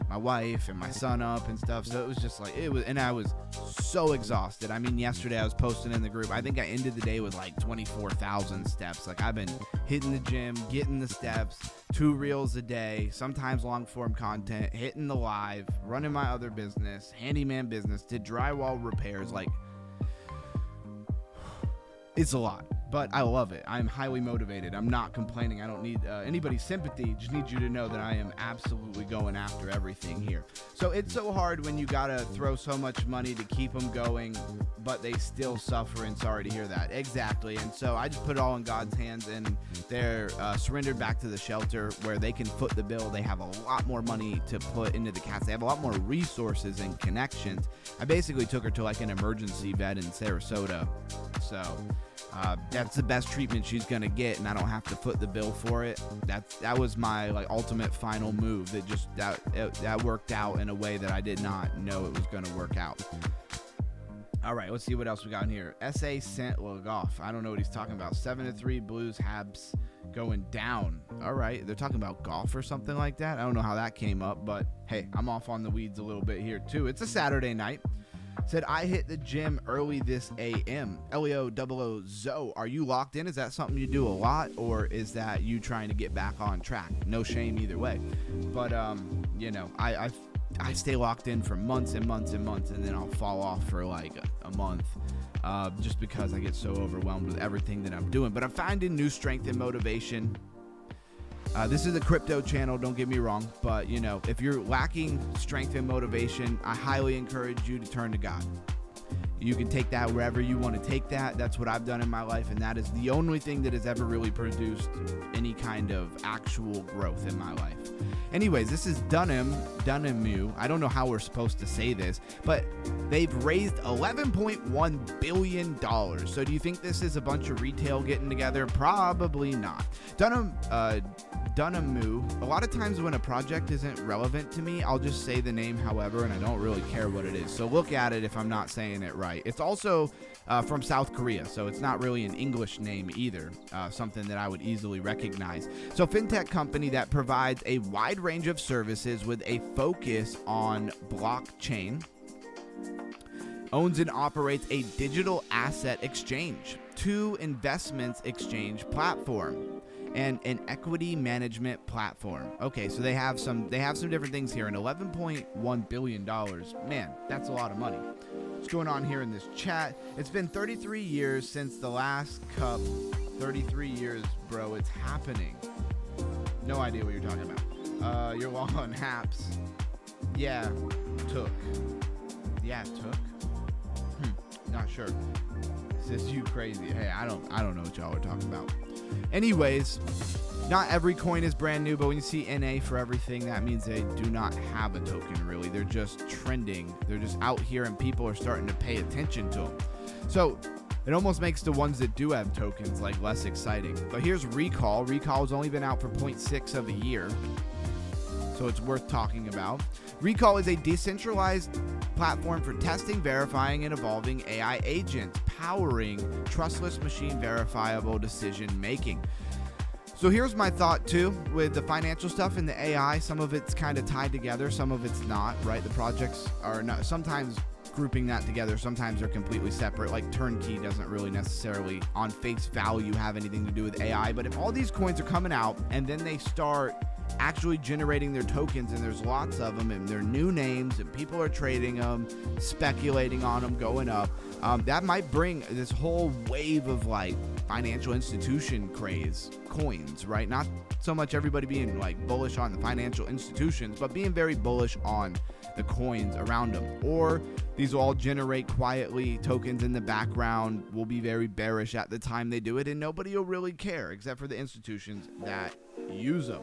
my wife and my son up and stuff, so it was just like, and I was so exhausted. I mean, yesterday I was posting in the group. I think I ended the day with like 24,000 steps. Like, I've been hitting the gym, getting the steps, 2 reels a day, sometimes long form content, hitting the live, running my other business, handyman business, did drywall repairs. Like, it's a lot, but I love it. I'm highly motivated. I'm not complaining. I don't need anybody's sympathy. Just need you to know that I am absolutely going after everything here. So it's so hard when you gotta throw so much money to keep them going, but they still suffer, and sorry to hear that. Exactly. And so I just put it all in God's hands, and they're surrendered back to the shelter where they can foot the bill. They have a lot more money to put into the cats. They have a lot more resources and connections. I basically took her to like an emergency vet in Sarasota. So that's the best treatment she's gonna get, and I don't have to foot the bill for it. That was my ultimate final move. That worked out in a way that I did not know it was gonna work out. All right, let's see what else we got in here. SA sent Lagoff. I don't know what he's talking about. 7-3 Blues Habs going down. All right, they're talking about golf or something like that. I don't know how that came up, but hey, I'm off on the weeds a little bit here too. It's a Saturday night. Said, I hit the gym early this AM. Leo00 Zo, are you locked in? Is that something you do a lot, or is that you trying to get back on track? No shame either way. But, I stay locked in for months and months and months, and then I'll fall off for like a month just because I get so overwhelmed with everything that I'm doing. But I'm finding new strength and motivation. This is a crypto channel, don't get me wrong, but if you're lacking strength and motivation, I highly encourage you to turn to God. You can take that wherever you want to take that. That's what I've done in my life, and that is the only thing that has ever really produced any kind of actual growth in my life. Anyways, this is Dunham. I don't know how we're supposed to say this, but they've raised $11.1 billion. So do you think this is a bunch of retail getting together? Probably not. Dunham, a lot of times when a project isn't relevant to me, I'll just say the name however, and I don't really care what it is. So look at it if I'm not saying it right. It's also from South Korea, so it's not really an English name either, something that I would easily recognize. So fintech company that provides a wide range of services with a focus on blockchain, owns and operates a digital asset exchange, 2 investments exchange platform, and an equity management platform. Okay, so they have some different things here, and $11.1 billion. Man, that's a lot of money. What's going on here in this chat? It's been 33 years since the last cup. 33 years, bro. It's happening. No idea what you're talking about. You're long on haps. Yeah, took. Not sure. Says you crazy. Hey, I don't know what y'all are talking about. Anyways, not every coin is brand new, but when you see NA for everything, that means they do not have a token, really. They're just trending. They're just out here, and people are starting to pay attention to them. So it almost makes the ones that do have tokens less exciting. But here's Recall. Recall has only been out for 0.6 of a year, so it's worth talking about. Recall is a decentralized platform for testing, verifying, and evolving AI agents, powering trustless machine verifiable decision making. So here's my thought too with the financial stuff and the AI. Some of it's kind of tied together, some of it's not, right? The projects are not. Sometimes grouping that together. Sometimes they're completely separate. Like Turnkey doesn't really necessarily on face value have anything to do with AI. But if all these coins are coming out and then they start actually generating their tokens, and there's lots of them, and they're new names, and people are trading them, speculating on them, going up, that might bring this whole wave of like financial institution craze coins, right? Not so much everybody being like bullish on the financial institutions, but being very bullish on the coins around them. Or these will all generate quietly tokens in the background, will be very bearish at the time they do it, and nobody will really care except for the institutions that use them.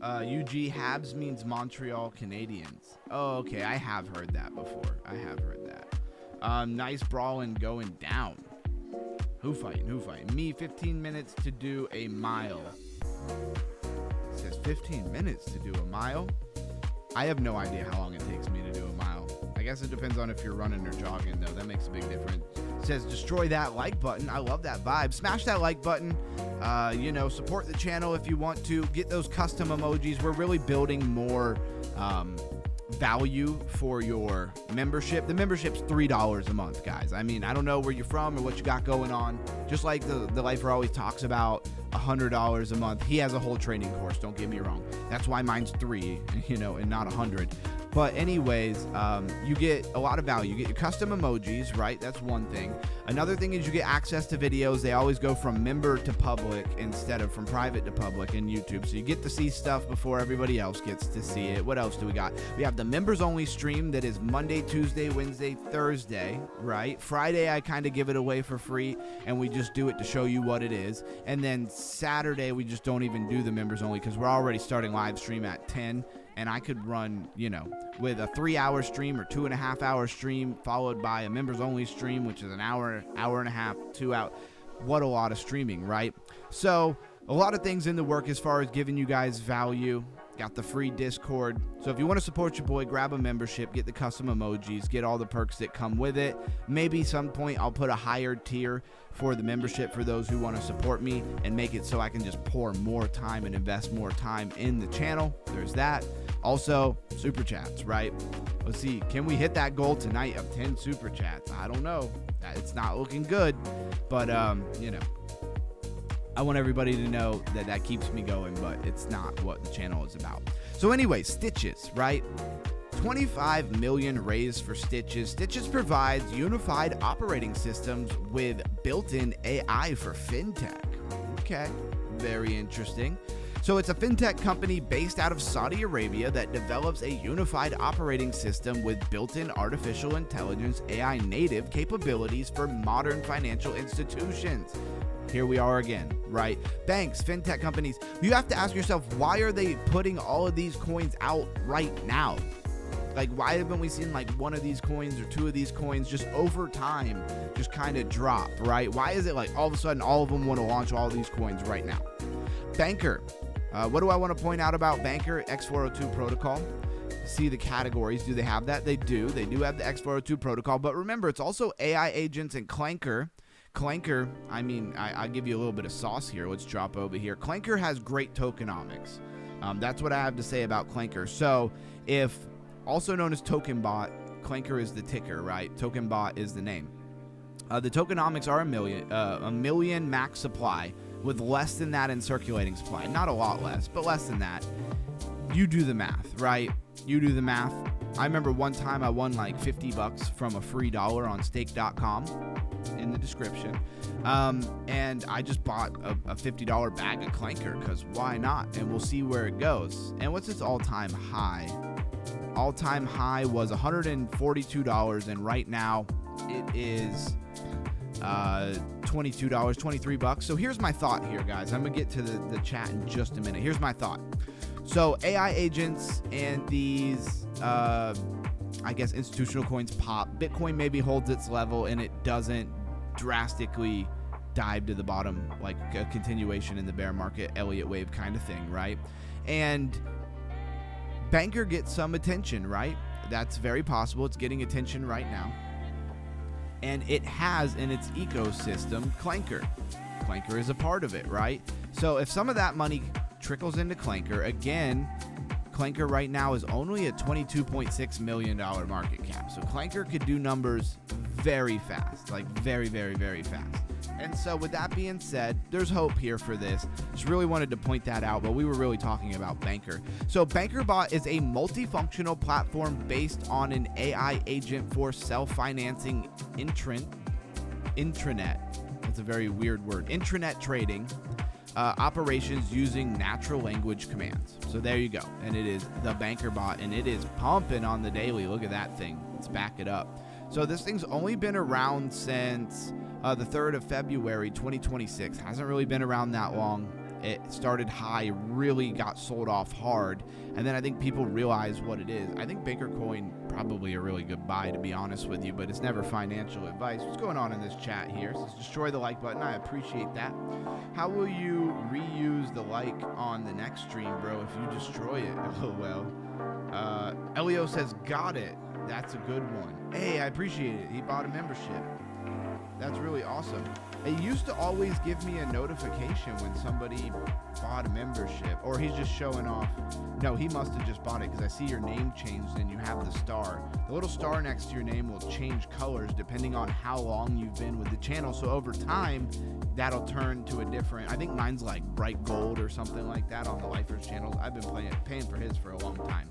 UG Habs means Montreal Canadiens. Oh, okay. I have heard that before. Nice brawling going down. Who fighting? Me, 15 minutes to do a mile. It says 15 minutes to do a mile. I have no idea how long it takes me to do a mile. I guess it depends on if you're running or jogging, though. That makes a big difference. It says destroy that like button. I love that vibe. Smash that like button. Support the channel if you want to. Get those custom emojis. We're really building more value for your membership. The membership's $3 a month, guys. I mean, I don't know where you're from or what you got going on. Just like the Lifer always talks about, $100 a month. He has a whole training course, don't get me wrong. That's why mine's $3, and not 100. But anyways, you get a lot of value. You get your custom emojis, right? That's one thing. Another thing is you get access to videos. They always go from member to public instead of from private to public in YouTube. So you get to see stuff before everybody else gets to see it. What else do we got? We have the members only stream that is Monday, Tuesday, Wednesday, Thursday, right? Friday, I kind of give it away for free, and we just do it to show you what it is. And then Saturday, we just don't even do the members only because we're already starting live stream at 10. And I could run, with a 3-hour stream or 2.5-hour stream followed by a members only stream, which is an hour and a half, 2 hours. What a lot of streaming, right? So a lot of things in the work as far as giving you guys value. Got the free Discord. So if you want to support your boy, grab a membership, get the custom emojis, get all the perks that come with it. Maybe some point I'll put a higher tier for the membership for those who want to support me and make it so I can just pour more time and invest more time in the channel. There's that. Also, super chats, right? Let's see. Can we hit that goal tonight of 10 super chats? I don't know. It's not looking good, but I want everybody to know that keeps me going, but it's not what the channel is about. So anyway, Stitches, right? 25 million raised for Stitches. Stitches provides unified operating systems with built-in AI for fintech. Okay, very interesting. So it's a fintech company based out of Saudi Arabia that develops a unified operating system with built-in artificial intelligence AI native capabilities for modern financial institutions. Here we are again, right? Banks, fintech companies. You have to ask yourself, why are they putting all of these coins out right now? Like, why haven't we seen like one of these coins or two of these coins just over time just kind of drop, right? Why is it like all of a sudden all of them want to launch all these coins right now? Banker. What do I want to point out about Banker? X402 protocol. See the categories. Do they have that? They do. They do have the X402 protocol. But remember, it's also AI agents and Clanker. Clanker, I'll give you a little bit of sauce here. Let's drop over here. Clanker has great tokenomics. That's what I have to say about Clanker. So if also known as TokenBot, Clanker is the ticker, right? TokenBot is the name. The tokenomics are a million max supply with less than that in circulating supply. Not a lot less, but less than that. You do the math, right? You do the math. I remember one time I won like $50 from a free dollar on stake.com in the description. And I just bought a $50 bag of Clanker because why not? And we'll see where it goes. And what's its all-time high? All-time high was $142, and right now it is $22, 23 bucks. So here's my thought here, guys. I'm gonna get to the chat in just a minute. Here's my thought. So AI agents and these I guess institutional coins pop. Bitcoin maybe holds its level and it doesn't drastically dive to the bottom like a continuation in the bear market, Elliott wave kind of thing, right? And Banker gets some attention, right? That's very possible. It's getting attention right now. And it has in its ecosystem Clanker. Clanker is a part of it, right? So if some of that money trickles into Clanker, again, Clanker right now is only a $22.6 million market cap. So Clanker could do numbers very fast, like very, very, very fast. And so with that being said, there's hope here for this. Just really wanted to point that out, but we were really talking about Banker. So BankerBot is a multifunctional platform based on an AI agent for self-financing intranet. That's a very weird word. Intranet trading operations using natural language commands. So there you go. And it is the BankerBot, and it is pumping on the daily. Look at that thing. Let's back it up. So this thing's only been around since the 3rd of February, 2026. Hasn't really been around that long. It started high, really got sold off hard, and then I think people realize what it is. I think Baker Coin probably a really good buy, to be honest with you, but it's never financial advice. What's going on in this chat here? So destroy the like button. I appreciate that. How will you reuse the like on the next stream, bro, if you destroy it? Oh, well. Elio says, got it. That's a good one. Hey, I appreciate it. He bought a membership. That's really awesome. It used to always give me a notification when somebody bought a membership, or he's just showing off. No, he must have just bought it because I see your name changed and you have the star. The little star next to your name will change colors depending on how long you've been with the channel. So over time, that'll turn to a different, I think mine's like bright gold or something like that on the Lifers channels. I've been paying for his for a long time.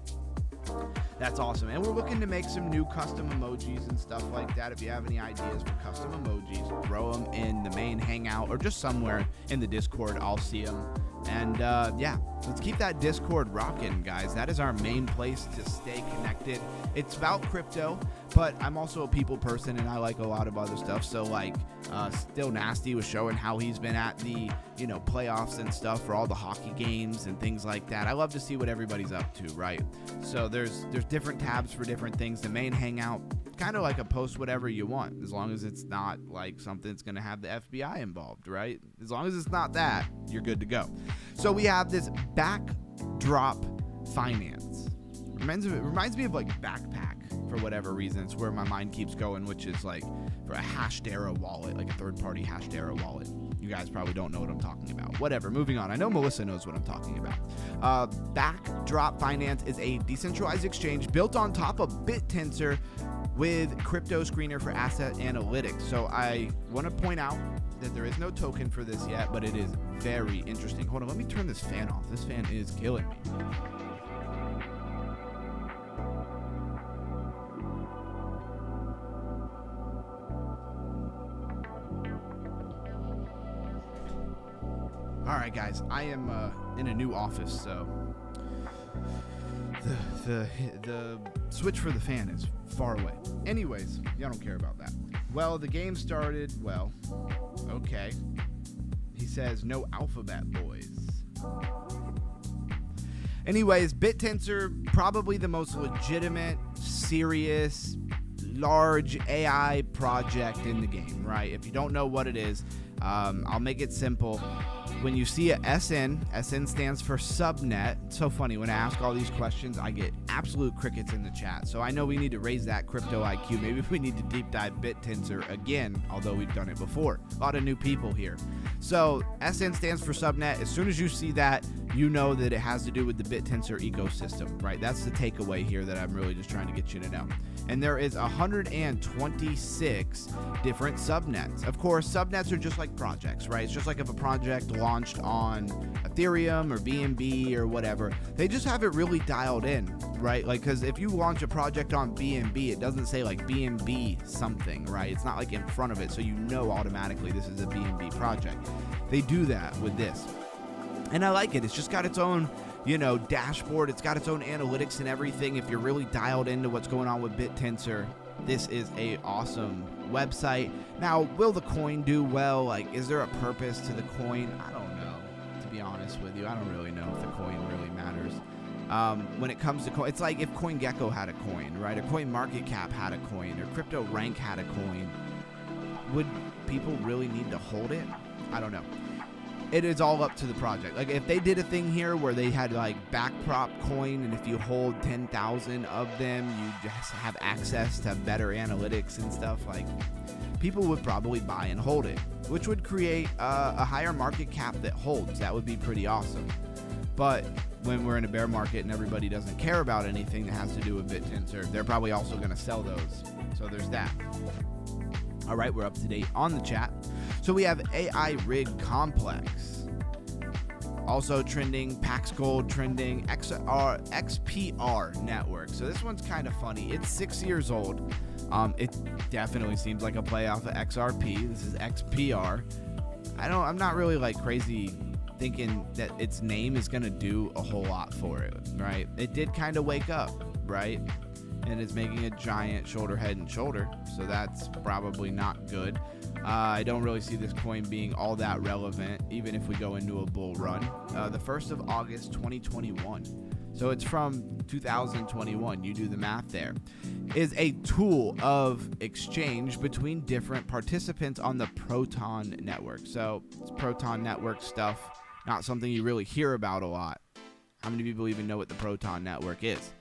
That's awesome. And we're looking to make some new custom emojis and stuff like that. If you have any ideas for custom emojis, throw them in the main hangout or just somewhere in the Discord. I'll see them. And yeah, let's keep that Discord rocking, guys. That is our main place to stay connected. It's about crypto, but I'm also a people person and I like a lot of other stuff. So like Still Nasty was showing how he's been at the, playoffs and stuff for all the hockey games and things like that. I love to see what everybody's up to, right? So there's different tabs for different things. The main hangout, kind of like a post whatever you want, as long as it's not like something that's going to have the FBI involved, right? As long as it's not that, you're good to go. So we have this backdrop finance. Reminds me of like Backpack for whatever reason. It's where my mind keeps going, which is like for a Hashdara wallet, like a third-party Hashdara wallet. You guys probably don't know what I'm talking about. Whatever, moving on. I know Melissa knows what I'm talking about. Backdrop Finance is a decentralized exchange built on top of BitTensor with crypto screener for asset analytics. So I want to point out that there is no token for this yet, but it is very interesting. Hold on, let me turn this fan off. This fan is killing me. All right, guys, I am in a new office, so the switch for the fan is far away. Anyways, y'all don't care about that. Well, the game started, well, okay. He says, no alphabet, boys. Anyways, BitTensor, probably the most legitimate, serious, large AI project in the game, right? If you don't know what it is, I'll make it simple. When you see a SN stands for subnet. It's so funny, when I ask all these questions, I get absolute crickets in the chat. So I know we need to raise that crypto IQ. Maybe we need to deep dive BitTensor again, although we've done it before. A lot of new people here. So SN stands for subnet. As soon as you see that, you know that it has to do with the BitTensor ecosystem, right? That's the takeaway here that I'm really just trying to get you to know. And there is 126 different subnets. Of course, subnets are just like projects, right? It's just like if a project launched on Ethereum or BNB or whatever, they just have it really dialed in, right? Like, because if you launch a project on BNB, it doesn't say like BNB something, right? It's not like in front of it, so you know automatically this is a BNB project. They do that with this. And I like it. It's just got its own, dashboard. It's got its own analytics and everything. If you're really dialed into what's going on with BitTensor, this is a awesome website. Now, will the coin do well? Like, is there a purpose to the coin? I don't know, to be honest with you. I don't really know if the coin really matters. When it comes to coin, it's like if CoinGecko had a coin, right? Or CoinMarketCap had a coin, or CryptoRank had a coin. Would people really need to hold it? I don't know. It is all up to the project. Like, if they did a thing here where they had like backprop coin, and if you hold 10,000 of them, you just have access to better analytics and stuff, like, people would probably buy and hold it, which would create a higher market cap that holds. That would be pretty awesome. But when we're in a bear market and everybody doesn't care about anything that has to do with BitTensor, they're probably also going to sell those. So there's that. All right, we're up to date on the chat. So we have AI Rig Complex. Also trending, Pax Gold trending, XPR Network. So this one's kind of funny. It's 6 years old. It definitely seems like a play off of XRP. This is XPR. I'm not really like crazy thinking that its name is going to do a whole lot for it, right? It did kind of wake up, right? And it's making a giant shoulder, head, and shoulder. So that's probably not good. I don't really see this coin being all that relevant, even if we go into a bull run. The 1st of August, 2021. So it's from 2021. You do the math there. Is a tool of exchange between different participants on the Proton network. So it's Proton network stuff, not something you really hear about a lot. How many people even know what the Proton network is?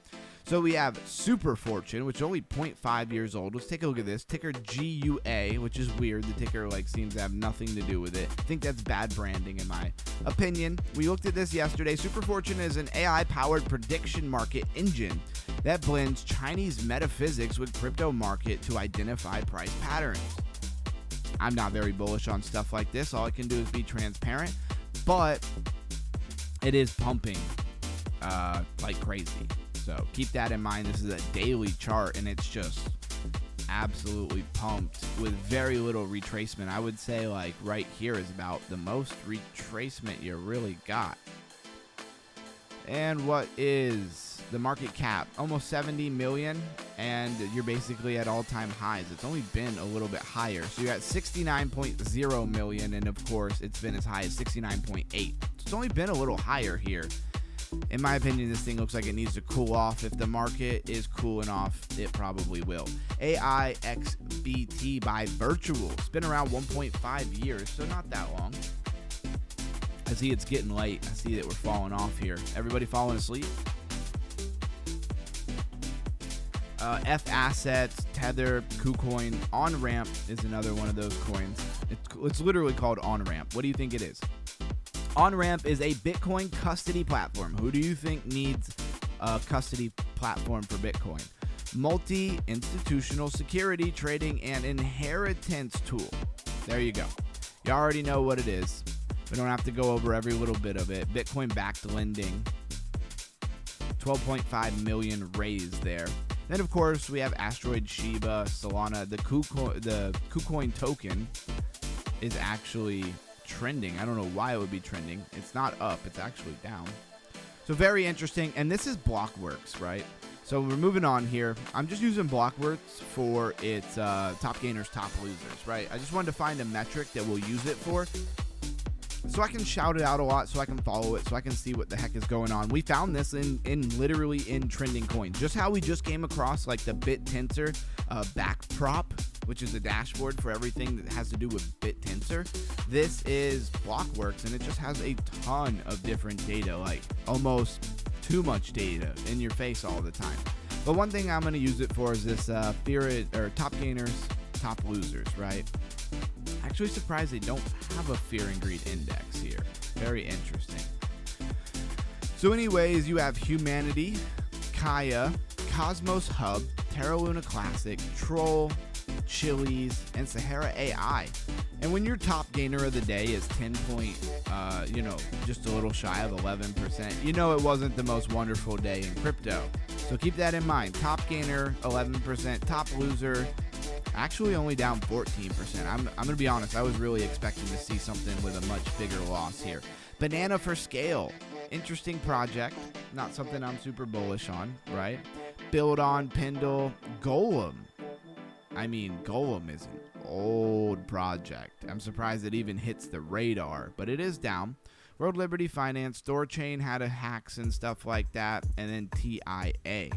So we have Super Fortune, which is only 0.5 years old. Let's take a look at this. Ticker GUA, which is weird. The ticker seems to have nothing to do with it. I think that's bad branding in my opinion. We looked at this yesterday. Super Fortune is an AI-powered prediction market engine that blends Chinese metaphysics with crypto market to identify price patterns. I'm not very bullish on stuff like this. All I can do is be transparent, but it is pumping like crazy. So keep that in mind. This is a daily chart, and it's just absolutely pumped with very little retracement. I would say right here is about the most retracement you really got. And what is the market cap? Almost 70 million, and you're basically at all-time highs. It's only been a little bit higher. So you're at 69.0 million, and of course, it's been as high as 69.8. It's only been a little higher here. In my opinion, this thing looks like it needs to cool off. If the market is cooling off, it probably will. AIXBT by Virtual. It's been around 1.5 years, so not that long. I see it's getting late. I see that we're falling off here. Everybody falling asleep? F Assets, Tether, KuCoin, OnRamp is another one of those coins. It's literally called OnRamp. What do you think it is? OnRamp is a Bitcoin custody platform. Who do you think needs a custody platform for Bitcoin? Multi-institutional security trading and inheritance tool. There you go. You already know what it is. We don't have to go over every little bit of it. Bitcoin-backed lending. 12.5 million raised there. Then, of course, we have Asteroid, Shiba, Solana. The KuCoin token is actually trending. I don't know why it would be trending. It's not up. It's actually down. So very interesting. And this is Blockworks, right? So we're moving on here. I'm just using Blockworks for its top gainers, top losers, right? I just wanted to find a metric that we'll use it for, so I can shout it out a lot, so I can follow it, so I can see what the heck is going on. We found this literally in trending coins. Just how we just came across the BitTensor backprop, which is a dashboard for everything that has to do with BitTensor. This is Blockworks, and it just has a ton of different data, almost too much data in your face all the time. But one thing I'm going to use it for is this top gainers, top losers, right? Actually surprised they don't have a fear and greed index here. Very interesting. So anyways, you have Humanity, Kaya, Cosmos Hub, Terra Luna Classic, Troll, Chiliz, and Sahara AI. And when your top gainer of the day is just a little shy of 11%, it wasn't the most wonderful day in crypto. So keep that in mind. Top gainer, 11%. Top loser, actually only down 14%. I'm going to be honest, I was really expecting to see something with a much bigger loss here. Banana for Scale. Interesting project. Not something I'm super bullish on, right? Build on, Pendle, Golem. Golem is an old project. I'm surprised it even hits the radar, but it is down. World Liberty Finance, Thorchain had a hacks and stuff like that, and then TIA.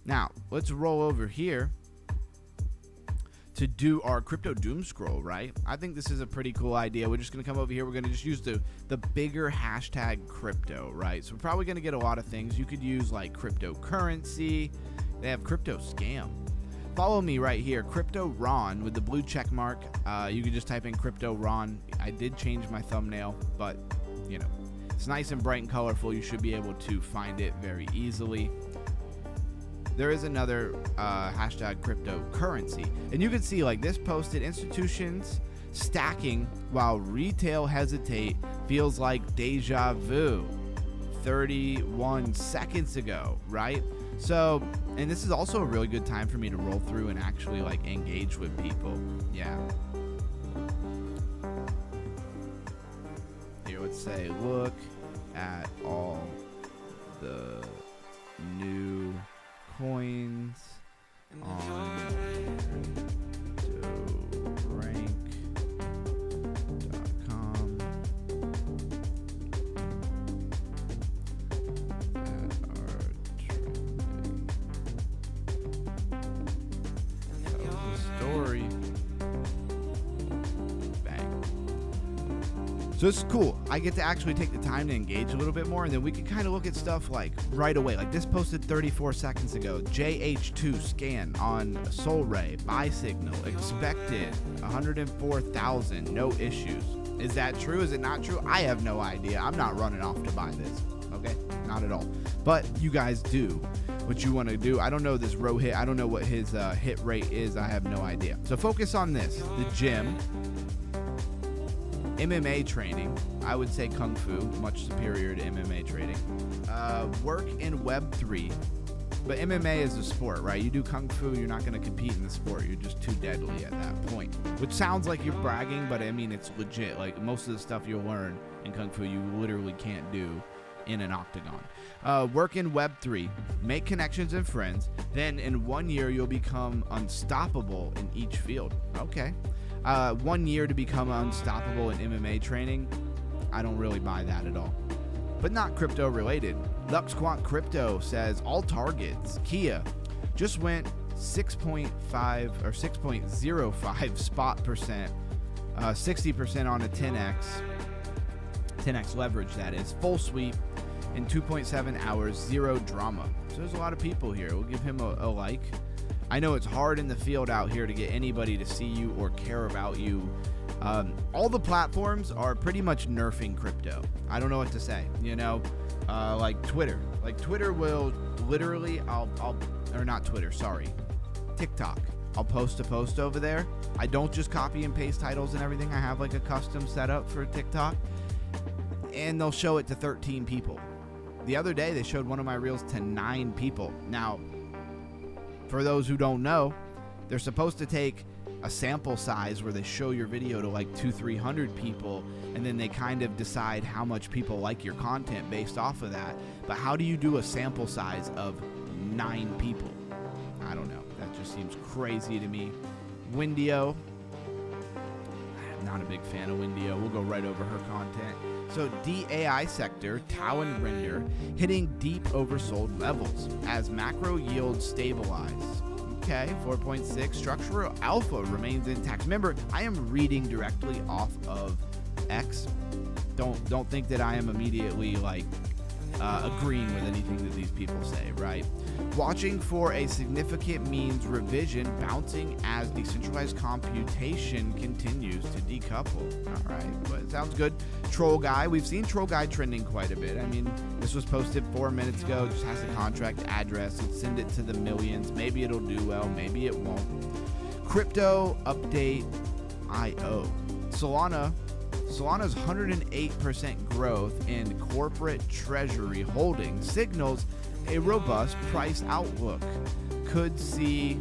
Now, let's roll over here to do our crypto doom scroll, right? I think this is a pretty cool idea. We're just going to come over here. We're going to just use the bigger hashtag crypto, right? So we're probably going to get a lot of things. You could use cryptocurrency. They have crypto scam. Follow me right here, Crypto Ron with the blue check mark. You can just type in Crypto Ron. I did change my thumbnail, but It's nice and bright and colorful. You should be able to find it very easily. There is another hashtag cryptocurrency. And you can see like this posted institutions stacking while retail hesitate feels like deja vu 31 seconds ago, right? So, and this is also a really good time for me to roll through and actually like engage with people. Yeah. Here, let's say, look at all the new coins on cryptorank.com that are trending. Tell the story. Bang. So it's cool. I get to actually take the time to engage a little bit more, and then we can kind of look at stuff like right away. Like this posted 34 seconds ago. JH2 scan on Sol Ray, buy signal, expected 104,000, no issues. Is that true? Is it not true? I have no idea. I'm not running off to buy this. Okay? Not at all. But you guys do what you want to do. I don't know this row hit. I don't know what his hit rate is. I have no idea. So focus on this. The gym. MMA training, I would say Kung Fu, much superior to MMA training. Work in Web3, but MMA is a sport, right? You do Kung Fu, you're not going to compete in the sport. You're just too deadly at that point, which sounds like you're bragging, but I mean, it's legit. Like most of the stuff you'll learn in Kung Fu, you literally can't do in an octagon. Work in Web3, make connections and friends. Then in 1 year, you'll become unstoppable in each field. Okay. 1 year to become unstoppable in MMA training, I don't really buy that at all. But not crypto related. Lux Quant Crypto says all targets. Kia just went 6.5 or 6.05 spot percent, 60% on a 10x leverage, that is. Full sweep in 2.7 hours, zero drama. So there's a lot of people here. We'll give him a like. I know it's hard in the field out here to get anybody to see you or care about you. All the platforms are pretty much nerfing crypto. I don't know what to say. You know, like Twitter. Like Twitter will literally, or not Twitter, sorry, TikTok. I'll post a post over there. I don't just copy and paste titles and everything. I have like a custom setup for TikTok, and they'll show it to 13 people. The other day, they showed one of my reels to 9 people. Now, for those who don't know, they're supposed to take a sample size where they show your video to like 200-300 people, and then they kind of decide how much people like your content based off of that. But how do you do a sample size of 9 people? I don't know. That just seems crazy to me. Windio. I'm not a big fan of Windio. We'll go right over her content. So DAI sector, Tau and Render, hitting deep oversold levels as macro yields stabilize. Okay, 4.6. Structural alpha remains intact. Remember, I am reading directly off of X. Don't think that I am immediately like agreeing with anything that these people say, right? Watching for a significant means revision bouncing as decentralized computation continues to decouple. All right, but it sounds good. Troll Guy, we've seen Troll Guy trending quite a bit. I mean, this was posted 4 minutes ago, just has a contract address. Let's send it to the millions. Maybe it'll do well, maybe it won't. Crypto update IO. Solana's 108% growth in corporate treasury holdings signals a robust price outlook. Could see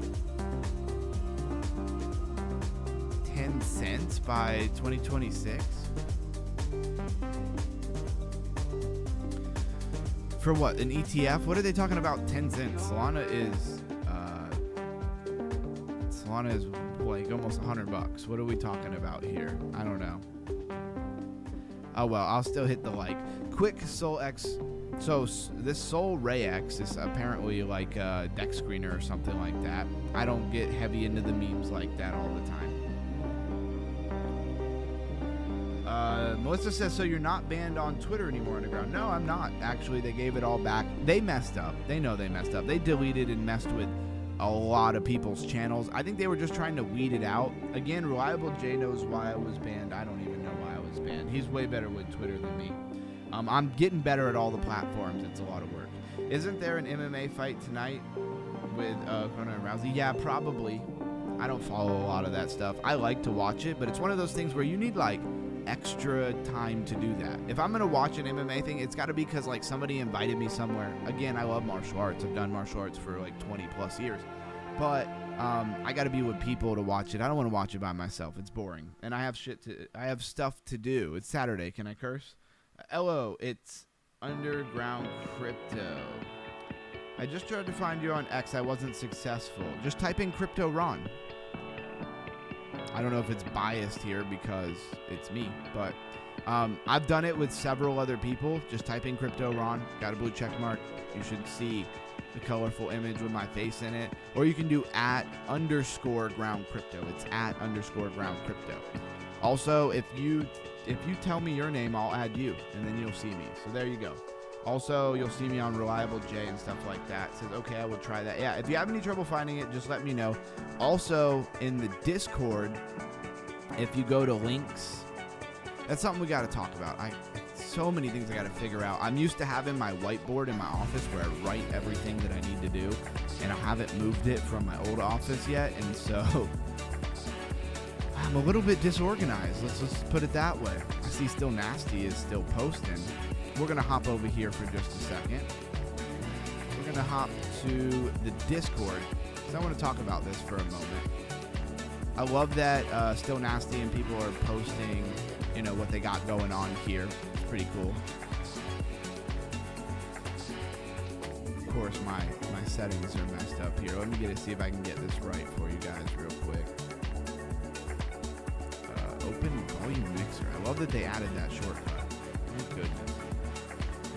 10 cents by 2026. For what? An ETF? What are they talking about? 10 cents. Solana is like almost $100. What are we talking about here? I don't know. Oh well, I'll still hit the like. Quick Sol X. So this Sol Ray X is apparently like a deck screener or something like that. I don't get heavy into the memes like that all the time. Melissa says, so you're not banned on Twitter anymore, Underground? No, I'm not. Actually, they gave it all back. They messed up. They know they messed up. They deleted and messed with a lot of people's channels. I think they were just trying to weed it out. Again, Reliable J knows why I was banned. I don't even know why I was banned. He's way better with Twitter than me. I'm getting better at all the platforms. It's a lot of work. Isn't there an MMA fight tonight with Conor and Rousey? Yeah, probably. I don't follow a lot of that stuff. I like to watch it, but it's one of those things where you need like extra time to do that. If I'm gonna watch an MMA thing, it's got to be because like somebody invited me somewhere. Again, I love martial arts. I've done martial arts for like 20 plus years, but I got to be with people to watch it. I don't want to watch it by myself. It's boring, and I have stuff to do. It's Saturday. Can I curse? Hello, it's Underground Crypto. I just tried to find you on X. I wasn't successful. Just type in Crypto Ron. I don't know if it's biased here because it's me, but I've done it with several other people. Just type in Crypto Ron. Got a blue check mark. You should see the colorful image with my face in it. Or you can do @_ground crypto. It's @_ground crypto. Also, if you tell me your name, I'll add you, and then you'll see me. So there you go. Also, you'll see me on Reliable J and stuff like that. It says, okay, I will try that. Yeah, if you have any trouble finding it, just let me know. Also, in the Discord, if you go to links, that's something we got to talk about. So many things I got to figure out. I'm used to having my whiteboard in my office where I write everything that I need to do, and I haven't moved it from my old office yet, and so I'm a little bit disorganized. Let's just put it that way. I see Still Nasty is still posting. We're going to hop over here for just a second. We're going to hop to the Discord, because I want to talk about this for a moment. I love that Still Nasty and people are posting, you know, what they got going on here. It's pretty cool. Of course, my settings are messed up here. Let me see if I can get this right for you guys real quick. Open volume mixer. I love that they added that shortcut. Oh, goodness.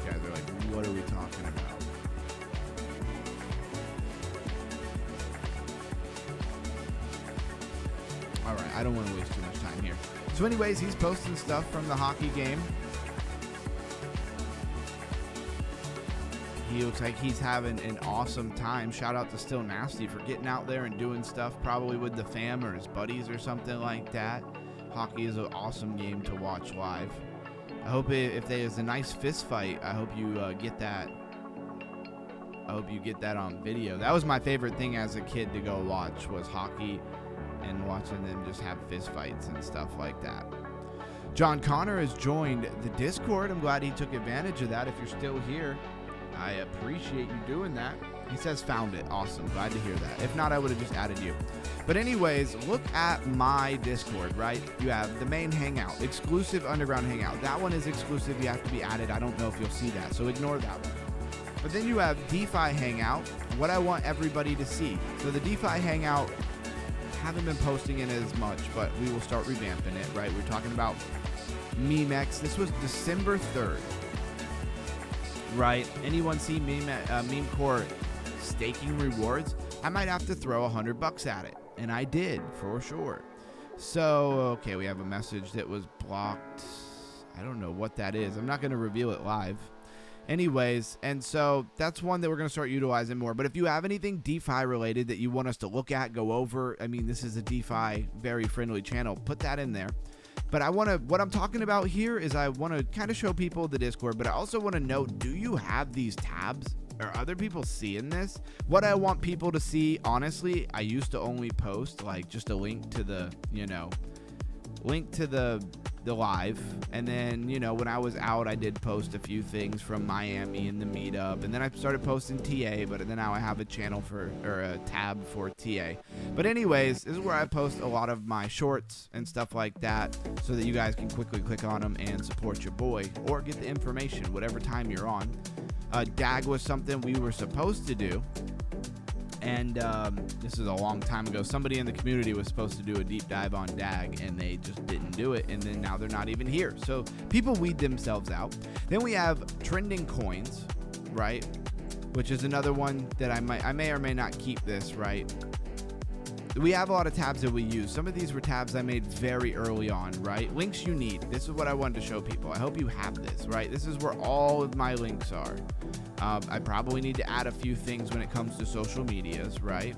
You guys are like, what are we talking about? All right, I don't want to waste too much time here. So anyways, he's posting stuff from the hockey game. He looks like he's having an awesome time. Shout out to Still Nasty for getting out there and doing stuff, probably with the fam or his buddies or something like that. Hockey is an awesome game to watch live. I hope if there's a nice fist fight, I hope you get that. I hope you get that on video. That was my favorite thing as a kid to go watch, was hockey and watching them just have fist fights and stuff like that. John Connor has joined the Discord. I'm glad he took advantage of that. If you're still here, I appreciate you doing that. He says found it. Awesome. Glad to hear that. If not, I would have just added you. But anyways, look at my Discord, right? You have the main hangout, exclusive underground hangout. That one is exclusive. You have to be added. I don't know if you'll see that, so ignore that one. But then you have DeFi hangout, what I want everybody to see. So the DeFi hangout, haven't been posting it as much, but we will start revamping it, right? We're talking about Memex. This was December 3rd, right? Anyone see Meme Core staking rewards? I might have to throw $100 at it, and I did for sure. So, okay, we have a message that was blocked. I don't know what that is. I'm not going to reveal it live. Anyways, and so that's one that we're going to start utilizing more. But if you have anything DeFi related that you want us to look at, go over, I mean, this is a DeFi very friendly channel, put that in there. But what I'm talking about here is I want to kind of show people the Discord, but I also want to know, do you have these tabs? Are other people seeing this? What I want people to see, honestly, I used to only post like just a link to the, link to the live, and then when I was out, I did post a few things from Miami and the meetup, and then I started posting TA, but then now I have a channel or a tab for TA. But anyways, this is where I post a lot of my shorts and stuff like that, so that you guys can quickly click on them and support your boy or get the information whatever time you're on. DAG was something we were supposed to do, and this is a long time ago. Somebody in the community was supposed to do a deep dive on DAG, and they just didn't do it, and then now they're not even here. So people weed themselves out. Then we have trending coins, right? Which is another one that I may or may not keep this, right? We have a lot of tabs that we use. Some of these were tabs I made very early on, right? Links you need. This is what I wanted to show people. I hope you have this, right? This is where all of my links are. I probably need to add a few things when it comes to social medias, right?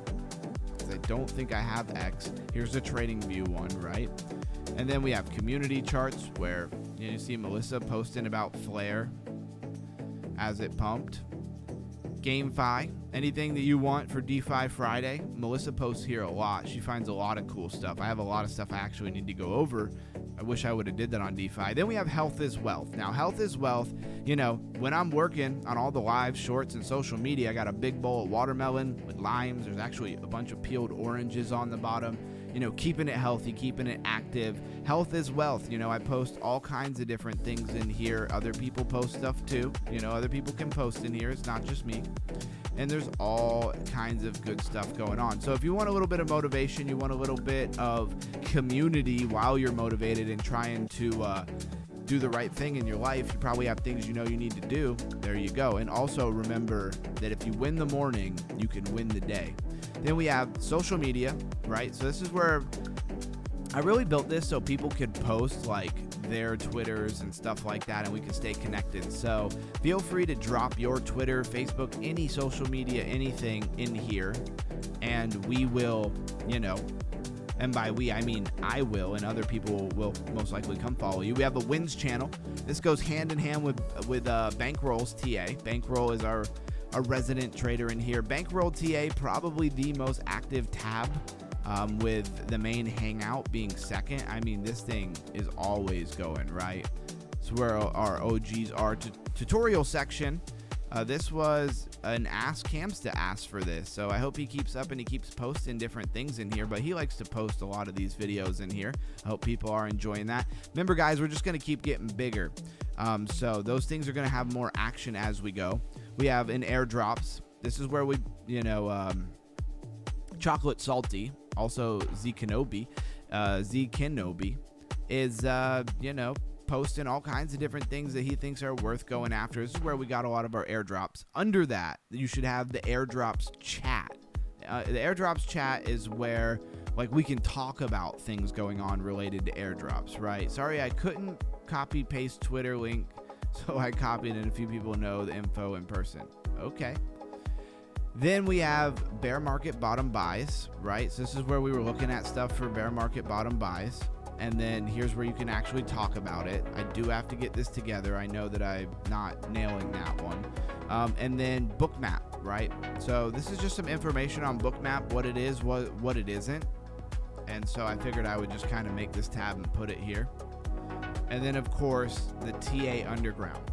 Because I don't think I have X. Here's the trading view one, right? And then we have community charts where You see Melissa posting about Flare as it pumped. GameFi, anything that you want for DeFi Friday, Melissa posts here a lot. She finds a lot of cool stuff. I have a lot of stuff I actually need to go over. I wish I would have did that on DeFi. Then we have Health is Wealth. Now, Health is Wealth, you know, when I'm working on all the live shorts and social media, I got a big bowl of watermelon with limes. There's actually a bunch of peeled oranges on the bottom. You know, keeping it healthy, keeping it active. Health is wealth. You know, I post all kinds of different things in here. Other people post stuff too. You know, other people can post in here. It's not just me. And there's all kinds of good stuff going on. So if you want a little bit of motivation, you want a little bit of community while you're motivated and trying to do the right thing in your life, you probably have things you know you need to do. There you go. And also remember that if you win the morning, you can win the day. Then we have social media, right? So this is where I really built this so people could post like their Twitters and stuff like that, and we can stay connected. So feel free to drop your Twitter, Facebook, any social media, anything in here, and we will, you know, and by we, I mean I will, and other people will most likely come follow you. We have a Wins channel. This goes hand in hand with Bankroll's TA. Bankroll is our resident trader in here. Bankroll TA, probably the most active tab, with the main hangout being second. I mean, this thing is always going, right? It's where our OGs are. Tutorial section. This was an Ask Hamsta ask for this, so I hope he keeps up and he keeps posting different things in here, but he likes to post a lot of these videos in here. I hope people are enjoying that. Remember, guys, we're just going to keep getting bigger, so those things are going to have more action as we go. We have in airdrops. This is where we, you know, Chocolate Salty, also Z Kenobi is, you know, posting all kinds of different things that he thinks are worth going after. This is where we got a lot of our airdrops. Under that, you should have the airdrops chat. The airdrops chat is where, like, we can talk about things going on related to airdrops, right? Sorry, I couldn't copy paste Twitter link, so I copied and a few people know the info in person. Okay. Then we have bear market bottom buys, right? So this is where we were looking at stuff for bear market bottom buys. And then here's where you can actually talk about it. I do have to get this together. I know that I'm not nailing that one. And then Bookmap, right? So this is just some information on Bookmap, what it is, what it isn't. And so I figured I would just kind of make this tab and put it here. And then, of course, the TA Underground.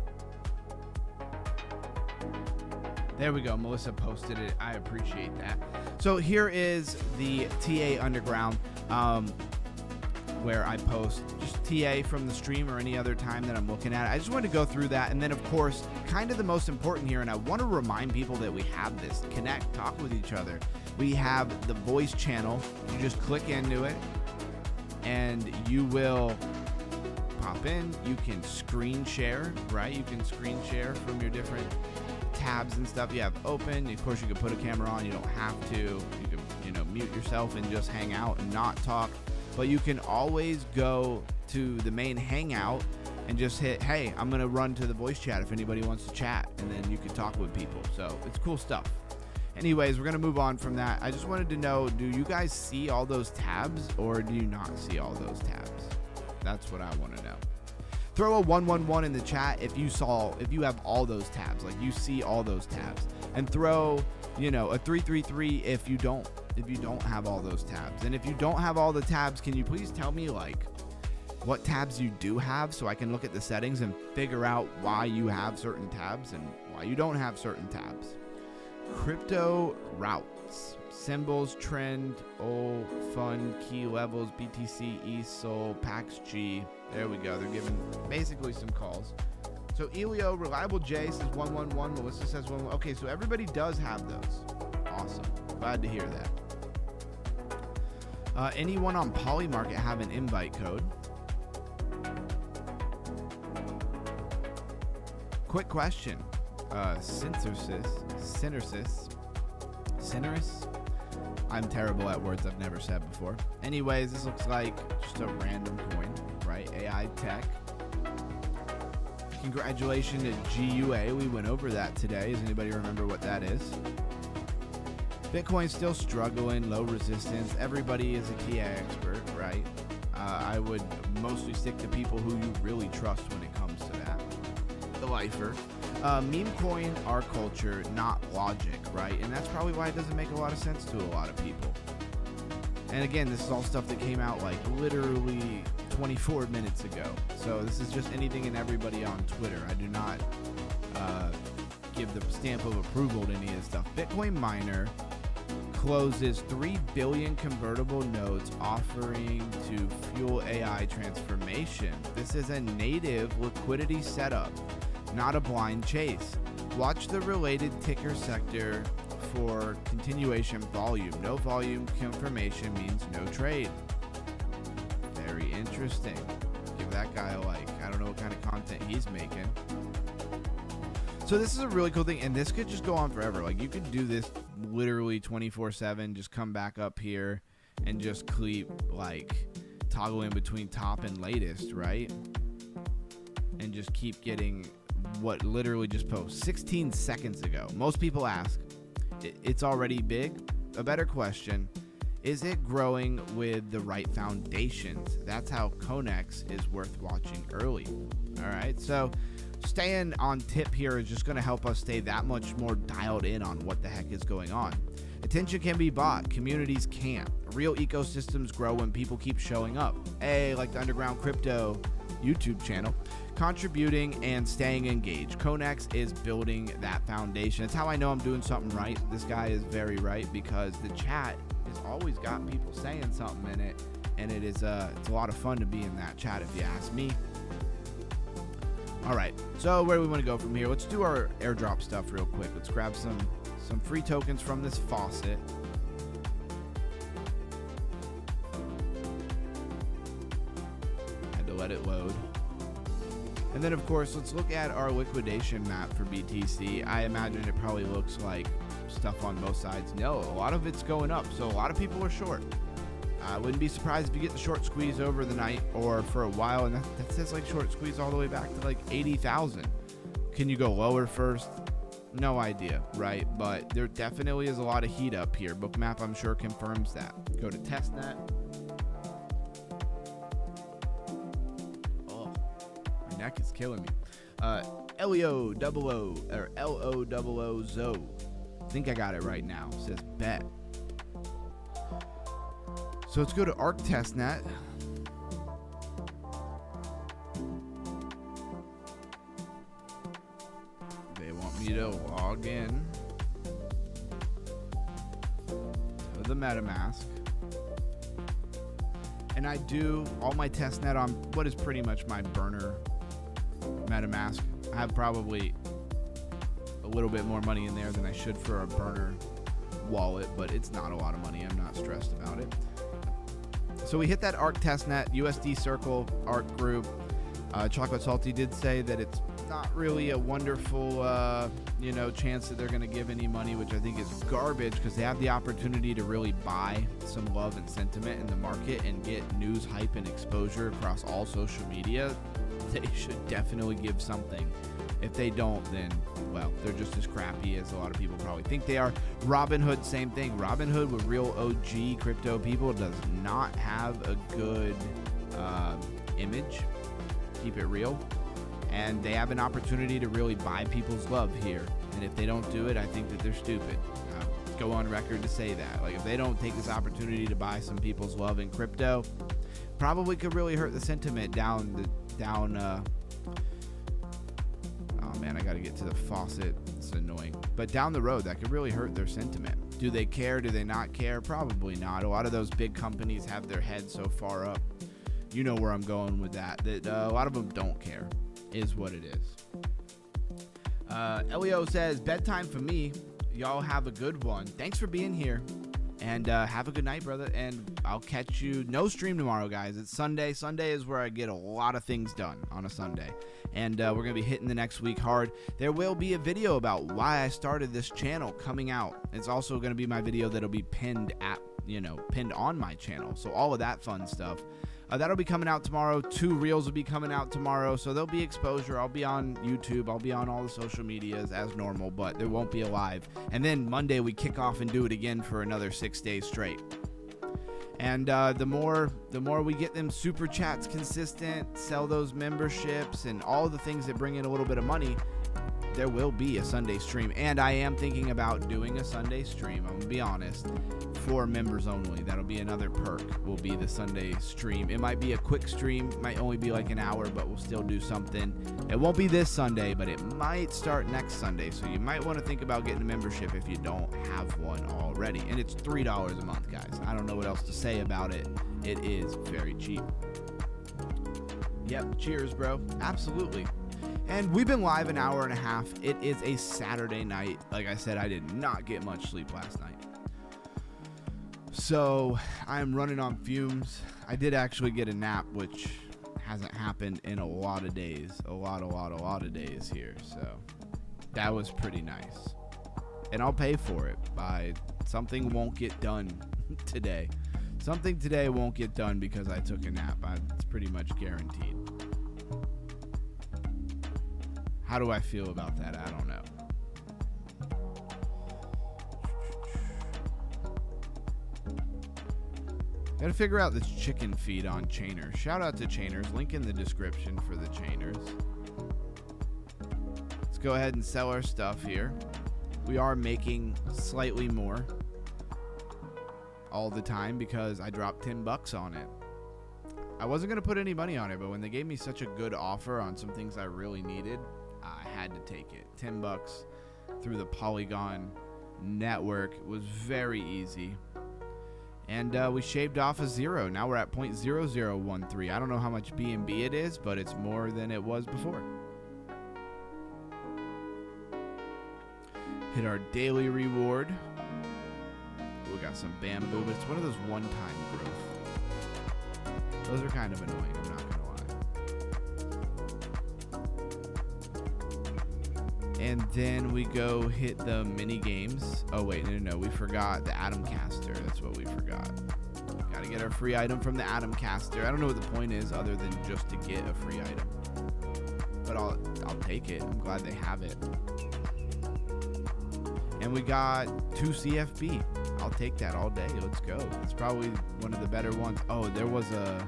There we go. Melissa posted it. I appreciate that. So here is the TA Underground, where I post just TA from the stream or any other time that I'm looking at it. I just wanted to go through that. And then, of course, kind of the most important here, and I want to remind people that we have this. Connect, talk with each other. We have the voice channel. You just click into it, and you will pop in. You can screen share, right? You can screen share from your different tabs and stuff you have open. Of course, you can put a camera on. You don't have to. You can, you know, mute yourself and just hang out and not talk. But you can always go to the main hangout and just hit, hey, I'm going to run to the voice chat if anybody wants to chat. And then you can talk with people. So it's cool stuff. Anyways, we're going to move on from that. I just wanted to know, do you guys see all those tabs or do you not see all those tabs? That's what I want to know. Throw a 111 in the chat if you have all those tabs, like you see all those tabs, and throw, you know, a 333 if you don't have all those tabs. And if you don't have all the tabs, can you please tell me like what tabs you do have so I can look at the settings and figure out why you have certain tabs and why you don't have certain tabs. Crypto routes, symbols, trend, fund, key levels, BTC, ESOL, PAX G. There we go. They're giving basically some calls. So Elio, Reliable J says 111. Melissa says 111. Okay, so everybody does have those. Awesome. Glad to hear that. Anyone on Polymarket have an invite code? Quick question. Cineris? I'm terrible at words I've never said before. Anyways, this looks like just a random coin, right? AI Tech. Congratulations to GUA. We went over that today. Does anybody remember what that is? Bitcoin's still struggling, low resistance. Everybody is a TA expert, right? I would mostly stick to people who you really trust when it comes to that. The lifer. Meme coin are culture, not logic, right? And that's probably why it doesn't make a lot of sense to a lot of people. And again, this is all stuff that came out like literally 24 minutes ago. So this is just anything and everybody on Twitter. I do not give the stamp of approval to any of this stuff. Bitcoin miner closes 3 billion convertible notes offering to fuel AI transformation. This is a native liquidity setup, not a blind chase. Watch the related ticker sector for continuation volume. No volume confirmation means no trade. Very interesting. Give that guy a like. I don't know what kind of content he's making. So this is a really cool thing, and this could just go on forever. Like, you could do this literally 24/7, just come back up here and just keep like toggling between top and latest, right? And just keep getting what literally just posted 16 seconds ago. Most people ask, it's already big? A better question, is it growing with the right foundations? That's how Konex is worth watching early. All right, so staying on tip here is just going to help us stay that much more dialed in on what the heck is going on. Attention can be bought, communities can't. Real ecosystems grow when people keep showing up. Like the Underground Crypto YouTube channel, contributing and staying engaged. Konex is building that foundation. That's how I know I'm doing something right. This guy is very right, because the chat has always got people saying something in it, and it's a lot of fun to be in that chat, if you ask me. All right, so where do we want to go from here? Let's do our airdrop stuff real quick. Let's grab some free tokens from this faucet. Had to let it load. And then, of course, let's look at our liquidation map for BTC. I imagine it probably looks like stuff on both sides. No, a lot of it's going up, so a lot of people are short. I wouldn't be surprised if you get the short squeeze over the night or for a while, and that says like short squeeze all the way back to like 80,000. Can you go lower first? No idea, right? But there definitely is a lot of heat up here. Bookmap, I'm sure, confirms that. Go to testnet. Oh, my neck is killing me. L-O-O-O or L-O-O-O-ZO. I think I got it right now. It says bet. So let's go to Arc Testnet. They want me to log in to the MetaMask. And I do all my testnet on what is pretty much my burner MetaMask. I have probably a little bit more money in there than I should for a burner wallet, but it's not a lot of money. I'm not stressed about it. So we hit that ARC testnet, USD Circle, ARC group. Chocolate Salty did say that it's not really a wonderful, chance that they're going to give any money, which I think is garbage, because they have the opportunity to really buy some love and sentiment in the market and get news, hype, and exposure across all social media. They should definitely give something. If they don't, then, well, they're just as crappy as a lot of people probably think they are. Robinhood, same thing. Robinhood, with real OG crypto people, does not have a good image. Keep it real. And they have an opportunity to really buy people's love here. And if they don't do it, I think that they're stupid. Go on record to say that. Like, if they don't take this opportunity to buy some people's love in crypto, probably could really hurt the sentiment down. Oh man, I gotta get to the faucet. It's annoying. But down the road, that could really hurt their sentiment. Do they care? Do they not care? Probably not. A lot of those big companies have their heads so far up. You know where I'm going with that. That a lot of them don't care, is what it is. Elio says, bedtime for me. Y'all have a good one. Thanks for being here. And have a good night, brother. And I'll catch you. No stream tomorrow, guys. It's Sunday. Sunday is where I get a lot of things done on a Sunday. And we're going to be hitting the next week hard. There will be a video about why I started this channel coming out. It's also going to be my video that'll be pinned on my channel. So all of that fun stuff. That'll be coming out tomorrow. 2 reels will be coming out tomorrow. So there'll be exposure. I'll be on YouTube. I'll be on all the social medias as normal, but there won't be a live. And then Monday we kick off and do it again for another 6 days straight. And the more we get them super chats consistent, sell those memberships, and all the things that bring in a little bit of money, there will be a Sunday stream. And I am thinking about doing a Sunday stream, I'm going to be honest, for members only. That'll be another perk, will be the Sunday stream. It might be a quick stream, might only be like an hour, but we'll still do something. It won't be this Sunday, but it might start next Sunday. So you might want to think about getting a membership if you don't have one already. And it's $3 a month, guys. I don't know what else to say about it. It is very cheap. Yep, cheers, bro. Absolutely. And we've been live an hour and a half. It is a Saturday night. Like I said, I did not get much sleep last night. So I'm running on fumes. I did actually get a nap, which hasn't happened in a lot of days. A lot of days here. So that was pretty nice. And I'll pay for it by something won't get done today. Something today won't get done because I took a nap. It's pretty much guaranteed. How do I feel about that? I don't know. Gotta figure out this chicken feed on Chainers. Shout out to Chainers. Link in the description for the Chainers. Let's go ahead and sell our stuff here. We are making slightly more all the time because I dropped $10 on it. I wasn't going to put any money on it, but when they gave me such a good offer on some things I really needed, I had to take it. $10 through the Polygon network. It was very easy. And we shaved off a 0. Now we're at 0.0013. I don't know how much BNB it is, but it's more than it was before. Hit our daily reward. We got some bamboo, but it's one of those one-time growth. Those are kind of annoying, I'm not gonna lie. And then we go hit the mini games. Oh wait, no, we forgot the Atom Caster. That's what we forgot. Gotta get our free item from the Atom Caster. I don't know what the point is other than just to get a free item, but I'll take it. I'm glad they have it. And we got 2 CFB. I'll take that all day. Let's go. It's probably one of the better ones. Oh, there was a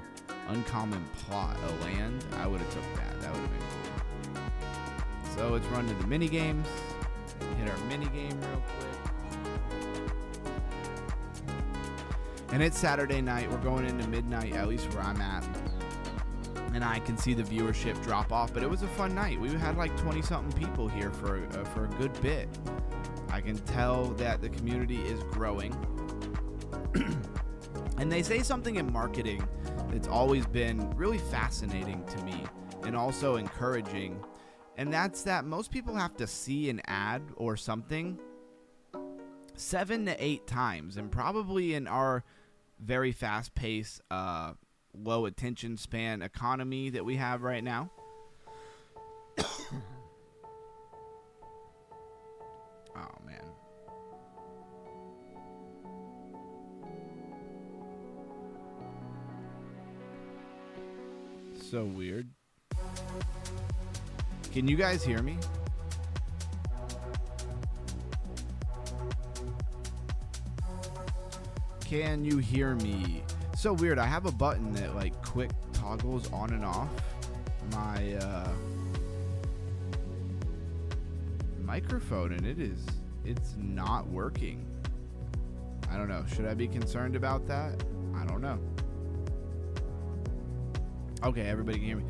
uncommon plot, a land. I would have took that. That would have been cool. So let's run to the mini games. Hit our mini game real quick. And it's Saturday night. We're going into midnight, at least where I'm at. And I can see the viewership drop off. But it was a fun night. We had like 20-something people here for a good bit. I can tell that the community is growing. And they say something in marketing that's always been really fascinating to me and also encouraging. And that's that most people have to see an ad or something 7 to 8 times. And probably in our very fast-paced, low attention span economy that we have right now. Oh, man. So weird. Can you guys hear me? Can you hear me? So weird. I have a button that like quick toggles on and off my microphone, and it's not working. I don't know. Should I be concerned about that? I don't know. Okay, everybody can hear me.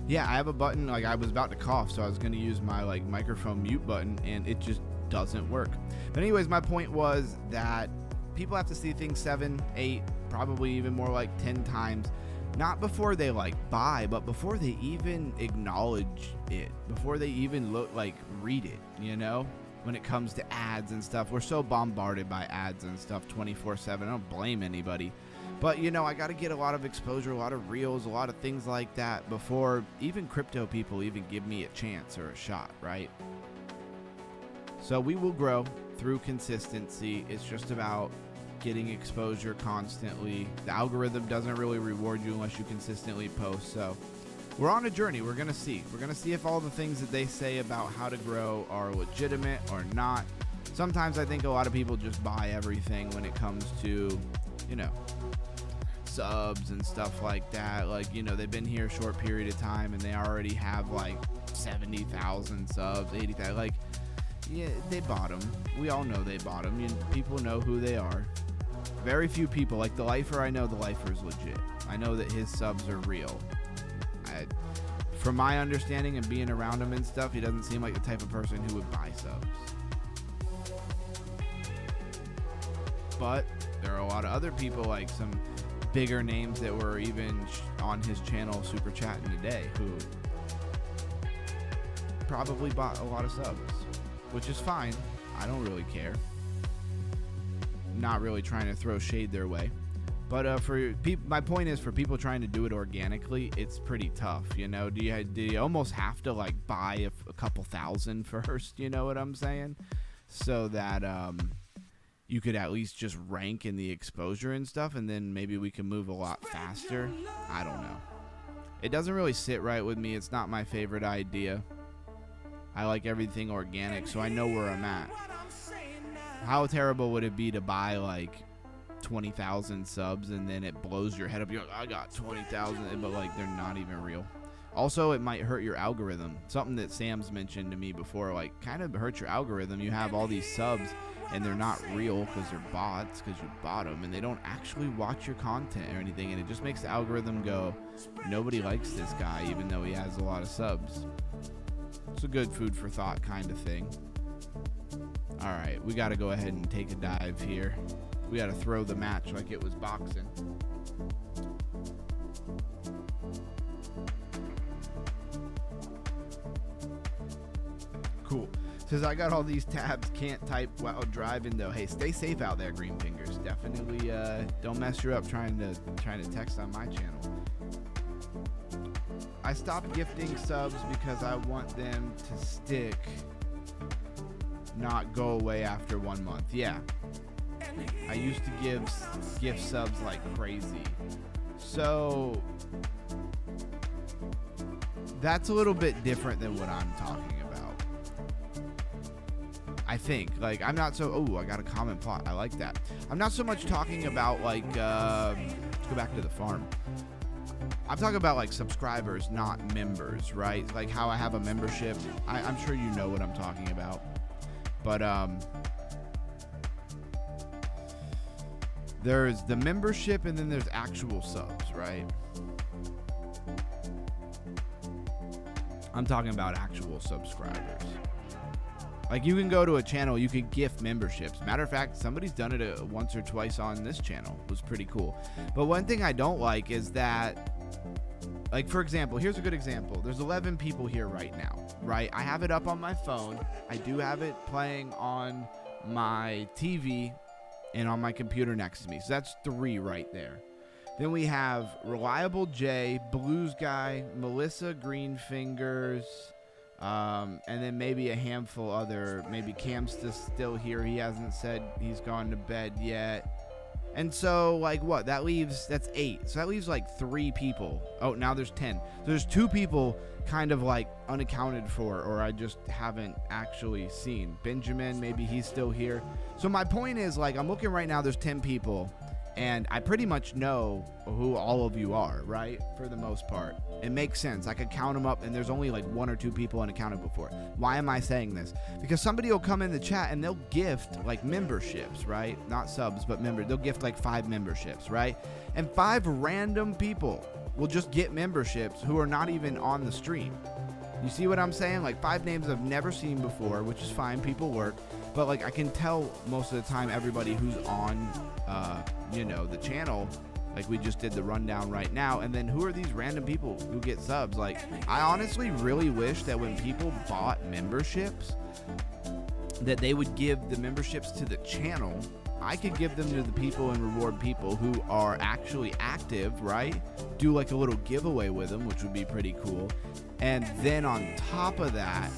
Yeah, I have a button. Like, I was about to cough, so I was going to use my like microphone mute button, and it just doesn't work. But anyways, my point was that people have to see things 7, 8, probably even more like 10 times. Not before they like buy, but before they even acknowledge it, before they even read it, you know, when it comes to ads and stuff. We're so bombarded by ads and stuff 24/7. I don't blame anybody, but you know, I got to get a lot of exposure, a lot of reels, a lot of things like that before even crypto people even give me a chance or a shot, right? So we will grow through consistency. It's just about getting exposure constantly. The algorithm doesn't really reward you unless you consistently post. So we're on a journey. We're going to see. We're going to see if all the things that they say about how to grow are legitimate or not. Sometimes I think a lot of people just buy everything when it comes to, you know, subs and stuff like that. Like, you know, they've been here a short period of time and they already have like 70,000 subs, 80,000. Like, yeah, they bought them. We all know they bought them. People know who they are. Very few people, like the Lifer, I know the Lifer is legit. I know that his subs are real. From my understanding and being around him and stuff, he doesn't seem like the type of person who would buy subs. But there are a lot of other people, like some bigger names that were even on his channel super chatting today, who probably bought a lot of subs, which is fine. I don't really care. Not really trying to throw shade their way. But for my point is, for people trying to do it organically, it's pretty tough. You know, do you almost have to like buy a couple thousand first? You know what I'm saying? So that you could at least just rank in the exposure and stuff, and then maybe we can move a lot faster. I don't know. It doesn't really sit right with me. It's not my favorite idea. I like everything organic, so I know where I'm at. How terrible would it be to buy like 20,000 subs and then it blows your head up? You're like, I got 20,000, but like they're not even real. Also, it might hurt your algorithm. Something that Sam's mentioned to me before, like kind of hurts your algorithm. You have all these subs and they're not real because they're bots, because you bought them, and they don't actually watch your content or anything, and it just makes the algorithm go, nobody likes this guy even though he has a lot of subs. It's a good food for thought kind of thing. Alright, we got to go ahead and take a dive here. We got to throw the match like it was boxing. Cool. Says I got all these tabs, can't type while driving though. Hey, stay safe out there, Green Fingers. Definitely don't mess her up trying to text on my channel. I stopped gifting subs because I want them to stick, not go away after 1 month. Yeah. I used to gift subs like crazy. So that's a little bit different than what I'm talking about. I think. Like, I'm not so... Oh, I got a common plot. I like that. I'm not so much talking about, like... let's go back to the farm. I'm talking about, like, subscribers, not members, right? Like, how I have a membership. I'm sure you know what I'm talking about. But, there's the membership and then there's actual subs, right? I'm talking about actual subscribers. Like, you can go to a channel, you can gift memberships. Matter of fact, somebody's done it once or twice on this channel. It was pretty cool. But one thing I don't like is that, like, for example, here's a good example. There's 11 people here right now, right? I have it up on my phone. I do have it playing on my TV and on my computer next to me. So that's 3 right there. Then we have Reliable J, Blues Guy, Melissa Greenfingers, and then maybe a handful other. Maybe Cam's still here. He hasn't said he's gone to bed yet. And so, like, what? That's 8. So that leaves like 3 people. Oh, now there's 10. So there's 2 people kind of like unaccounted for, or I just haven't actually seen. Benjamin, maybe he's still here. So my point is, like, I'm looking right now, there's 10 people, and I pretty much know who all of you are, right? For the most part. It makes sense. I could count them up, and there's only like 1 or 2 people unaccounted before. Why am I saying this? Because somebody will come in the chat and they'll gift like memberships, right? Not subs, but they'll gift like 5 memberships, right? And 5 random people will just get memberships who are not even on the stream. You see what I'm saying? Like 5 names I've never seen before, which is fine. People work. But like I can tell most of the time everybody who's on, the channel. Like we just did the rundown right now. And then who are these random people who get subs? Like, I honestly really wish that when people bought memberships, that they would give the memberships to the channel. I could give them to the people and reward people who are actually active, right? Do like a little giveaway with them, which would be pretty cool. And then on top of that,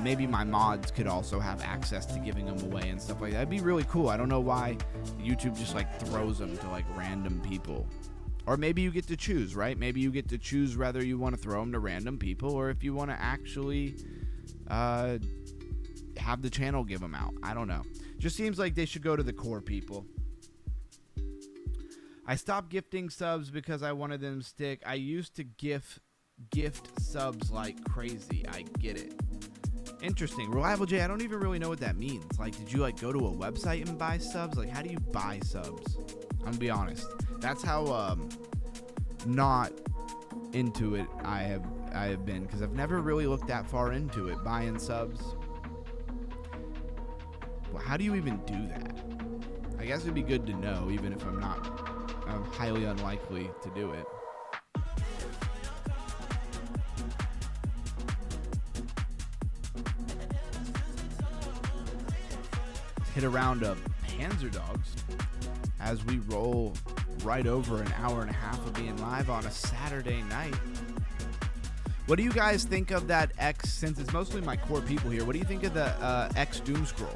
maybe my mods could also have access to giving them away and stuff like that. That'd be really cool. I don't know why YouTube just like throws them to like random people. Or maybe you get to choose, right? Maybe you get to choose whether you want to throw them to random people or if you want to actually have the channel give them out. I don't know. Just seems like they should go to the core people. I stopped gifting subs because I wanted them to stick. I used to gift subs like crazy. I get it. Interesting. Reliable J, I don't even really know what that means. Like, did you like go to a website and buy subs? Like, how do you buy subs? I'm gonna be honest. That's how not into it I have been, because I've never really looked that far into it, buying subs. Well, how do you even do that? I guess it'd be good to know, even if I'm highly unlikely to do it. Hit a round of Panzer Dogs as we roll right over an hour and a half of being live on a Saturday night. What do you guys think of that X, since it's mostly my core people here, what do you think of the X Doom Scroll?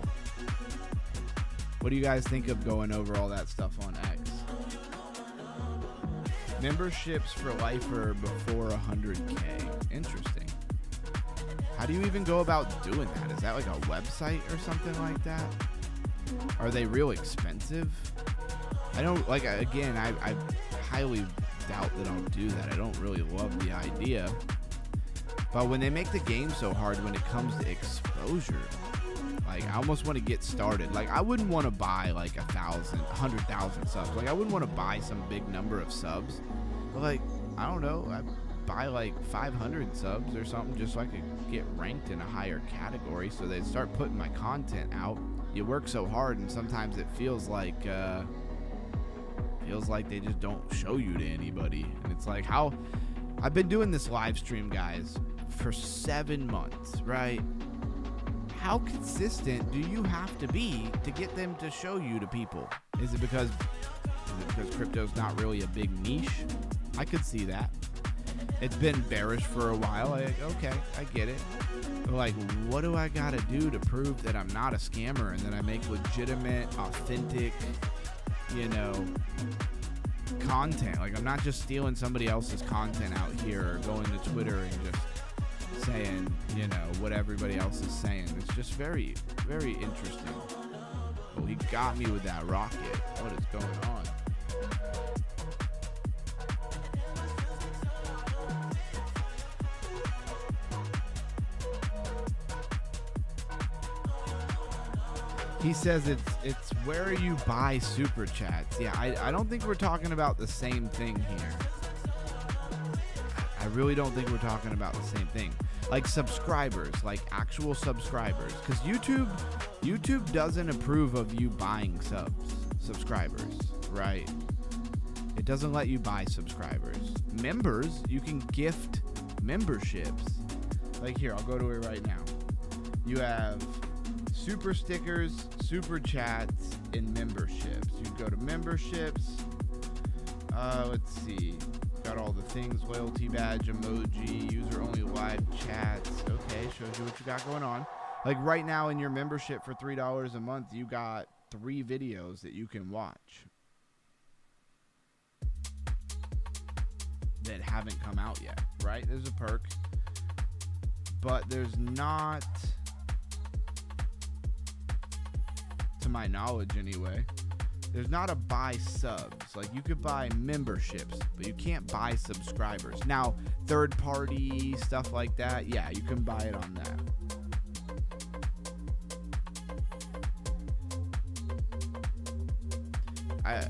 What do you guys think of going over all that stuff on X? Memberships for life are before 100K. Interesting. How do you even go about doing that? Is that like a website or something like that? Are they real expensive? I don't, like, again, I highly doubt that I'll do that. I don't really love the idea. But when they make the game so hard when it comes to exposure, like, I almost want to get started. Like, I wouldn't want to buy like 100,000 subs. Like, I wouldn't want to buy some big number of subs. But, like, I don't know. I'd buy like 500 subs or something just so I could get ranked in a higher category, so they'd start putting my content out. You work so hard, and sometimes it feels like they just don't show you to anybody. And it's like, how I've been doing this live stream, guys, for 7 months, right? How consistent do you have to be to get them to show you to people? Is it because crypto's not really a big niche? I could see that. It's been bearish for a while. Like, okay, I get it. But like, what do I gotta do to prove that I'm not a scammer and that I make legitimate, authentic, content? Like, I'm not just stealing somebody else's content out here or going to Twitter and just saying, what everybody else is saying. It's just very, very interesting. Oh, he got me with that rocket. What is going on? He says it's where you buy super chats. Yeah, I don't think we're talking about the same thing here. I really don't think we're talking about the same thing. Like subscribers, like actual subscribers. Because YouTube doesn't approve of you buying subscribers, right? It doesn't let you buy subscribers. Members, you can gift memberships. Like here, I'll go to it right now. You have super stickers, super chats, and memberships. You go to memberships. Let's see. Got all the things: loyalty badge, emoji, user only live chats. Okay, shows you what you got going on. Like right now in your membership for $3 a month, you got 3 videos that you can watch that haven't come out yet, right? There's a perk, but there's not, to my knowledge anyway, there's not a buy subs. Like, you could buy memberships, but you can't buy subscribers. Now, third party stuff like that, yeah, you can buy it on that.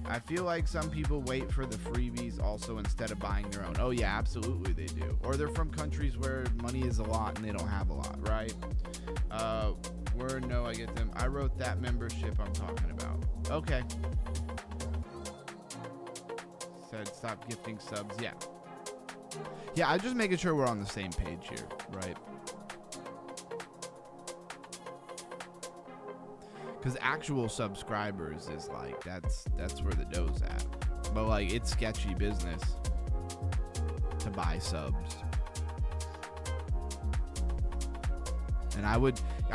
I feel like some people wait for the freebies also instead of buying their own. Oh yeah, absolutely they do. Or they're from countries where money is a lot and they don't have a lot, right? No, I get them. I wrote that membership I'm talking about. Okay. Said stop gifting subs. Yeah. Yeah, I'm just making sure we're on the same page here, right? Because actual subscribers is like, that's where the dough's at. But like, it's sketchy business to buy subs. And I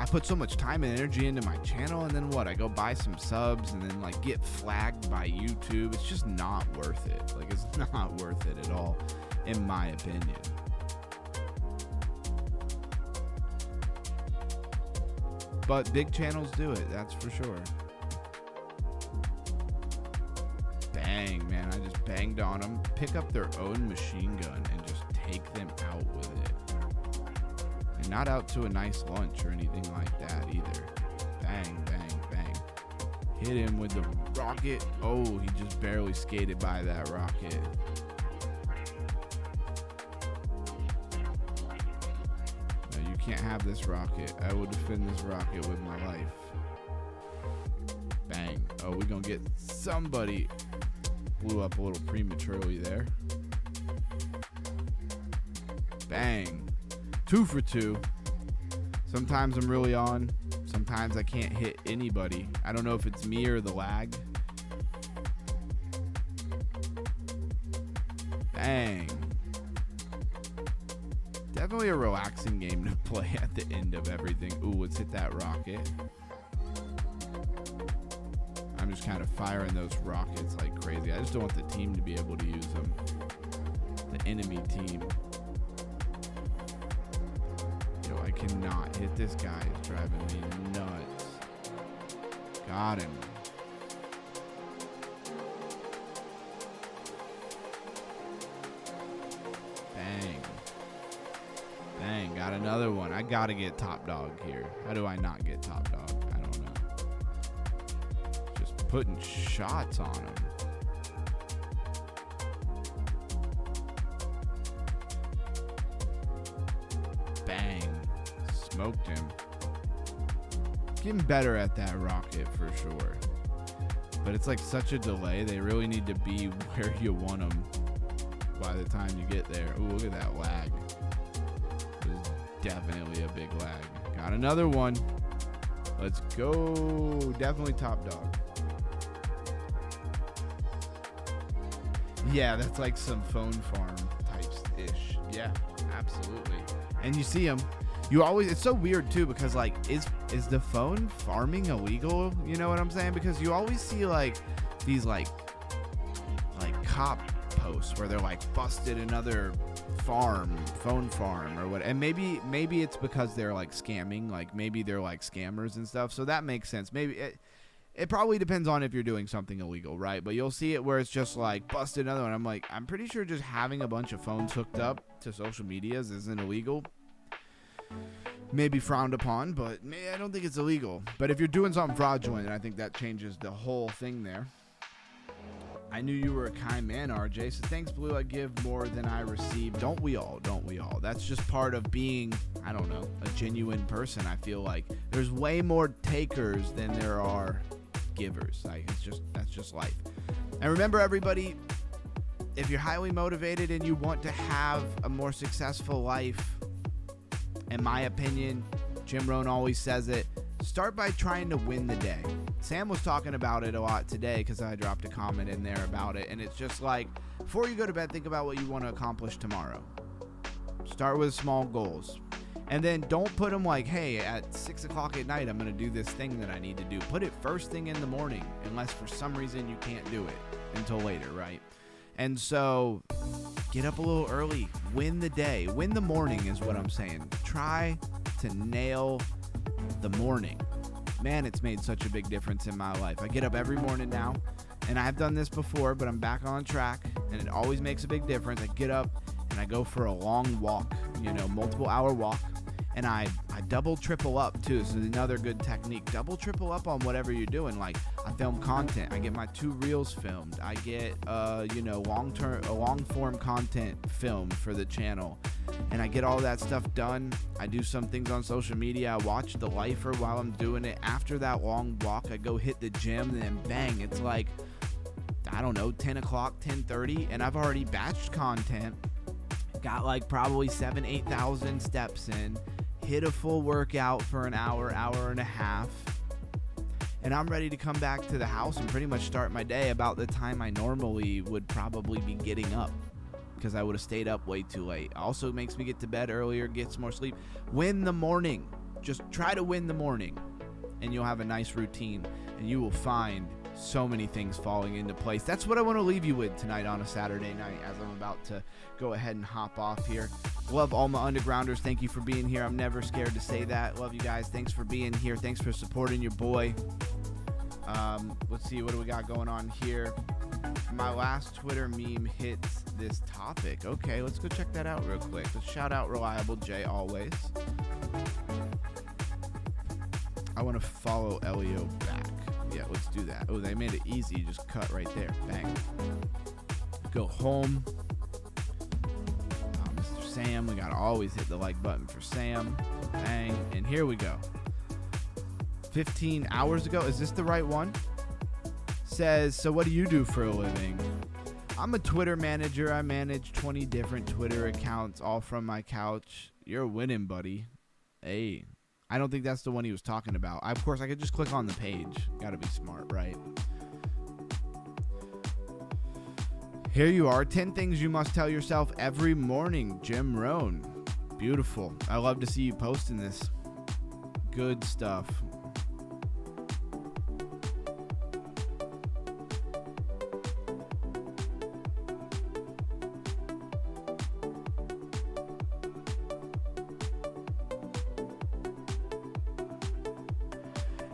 put so much time and energy into my channel, and then what? I go buy some subs and then like get flagged by YouTube. It's just not worth it. Like, it's not worth it at all, in my opinion. But big channels do it, that's for sure. Dang, man, I banged on them, pick up their own machine gun and just take them out with it. And not out to a nice lunch or anything like that either. Bang, bang, bang. Hit him with the rocket. Oh, he just barely skated by that rocket. No, you can't have this rocket. I will defend this rocket with my life. Bang. Oh, we're gonna get somebody. Blew up a little prematurely there. Bang. 2 for 2. Sometimes I'm really on. Sometimes I can't hit anybody. I don't know if it's me or the lag. Bang. Definitely a relaxing game to play at the end of everything. Ooh, let's hit that rocket. I'm just kind of firing those rockets like crazy. I just don't want the team to be able to use them. The enemy team. Yo, I cannot hit this guy. He's driving me nuts. Got him. Bang. Bang, got another one. I gotta get top dog here. How do I not get top dog? I don't know. Just putting shots on him. Bang. Smoked him. Getting better at that rocket for sure. But it's like such a delay. They really need to be where you want them by the time you get there. Ooh, look at that lag. There's definitely a big lag. Got another one. Let's go. Definitely top dog. Yeah, that's like some phone farm types-ish. Yeah, absolutely. And you see them. You always, it's so weird too, because like, is the phone farming illegal? You know what I'm saying? Because you always see like these like cop posts where they're like busted another phone farm or what. And maybe it's because they're like scamming, like maybe they're like scammers and stuff. So that makes sense. Maybe it probably depends on if you're doing something illegal, right? But you'll see it where it's just like busted another one. I'm like, I'm pretty sure just having a bunch of phones hooked up to social medias isn't illegal. Maybe frowned upon, but I don't think it's illegal. But if you're doing something fraudulent, I think that changes the whole thing there. I knew you were a kind man, RJ. So thanks, Blue. I give more than I receive. Don't we all? Don't we all? That's just part of being, I don't know, a genuine person. I feel like there's way more takers than there are givers. Like that's just life. And remember, everybody, if you're highly motivated and you want to have a more successful life, in my opinion, Jim Rohn always says it, start by trying to win the day. Sam was talking about it a lot today because I dropped a comment in there about it. And it's just like, before you go to bed, think about what you want to accomplish tomorrow. Start with small goals. And then don't put them like, hey, at 6 o'clock at night, I'm going to do this thing that I need to do. Put it first thing in the morning, unless for some reason you can't do it until later, right? And so get up a little early. Win the day. Win the morning is what I'm saying. Try to nail the morning. Man, it's made such a big difference in my life. I get up every morning now, and I've done this before, but I'm back on track, and it always makes a big difference. I get up, and I go for a long walk, multiple hour walk, and I double, triple up, too. So another good technique. Double, triple up on whatever you're doing. Like, I film content. I get my 2 reels filmed. I get, long-form content filmed for the channel. And I get all that stuff done. I do some things on social media. I watch The Lifer while I'm doing it. After that long walk, I go hit the gym, and then bang, it's like, I don't know, 10 o'clock, 10:30, and I've already batched content. Got like probably 8,000 steps in. Hit a full workout for an hour and a half. And I'm ready to come back to the house and pretty much start my day about the time I normally would probably be getting up, because I would have stayed up way too late. Also makes me get to bed earlier, get some more sleep. Win the morning. Just try to win the morning, and you'll have a nice routine, and you will find so many things falling into place. That's what I want to leave you with tonight on a Saturday night as I'm about to go ahead and hop off here. Love all my undergrounders. Thank you for being here. I'm never scared to say that. Love you guys. Thanks for being here. Thanks for supporting your boy. Let's see, what do we got going on here? My last Twitter meme hits this topic. Okay, let's go check that out real quick. Let's shout out Reliable J always. I want to follow Elio back. Yeah, let's do that. Oh, they made it easy. Just cut right there. Bang. Go home. Mr. Sam, we got to always hit the like button for Sam. Bang. And here we go. 15 hours ago. Is this the right one? Says, so what do you do for a living? I'm a Twitter manager. I manage 20 different Twitter accounts, all from my couch. You're winning, buddy. Hey. I don't think that's the one he was talking about. Of course, I could just click on the page. Gotta be smart, right? Here you are. 10 things you must tell yourself every morning. Jim Rohn. Beautiful. I love to see you posting this. Good stuff.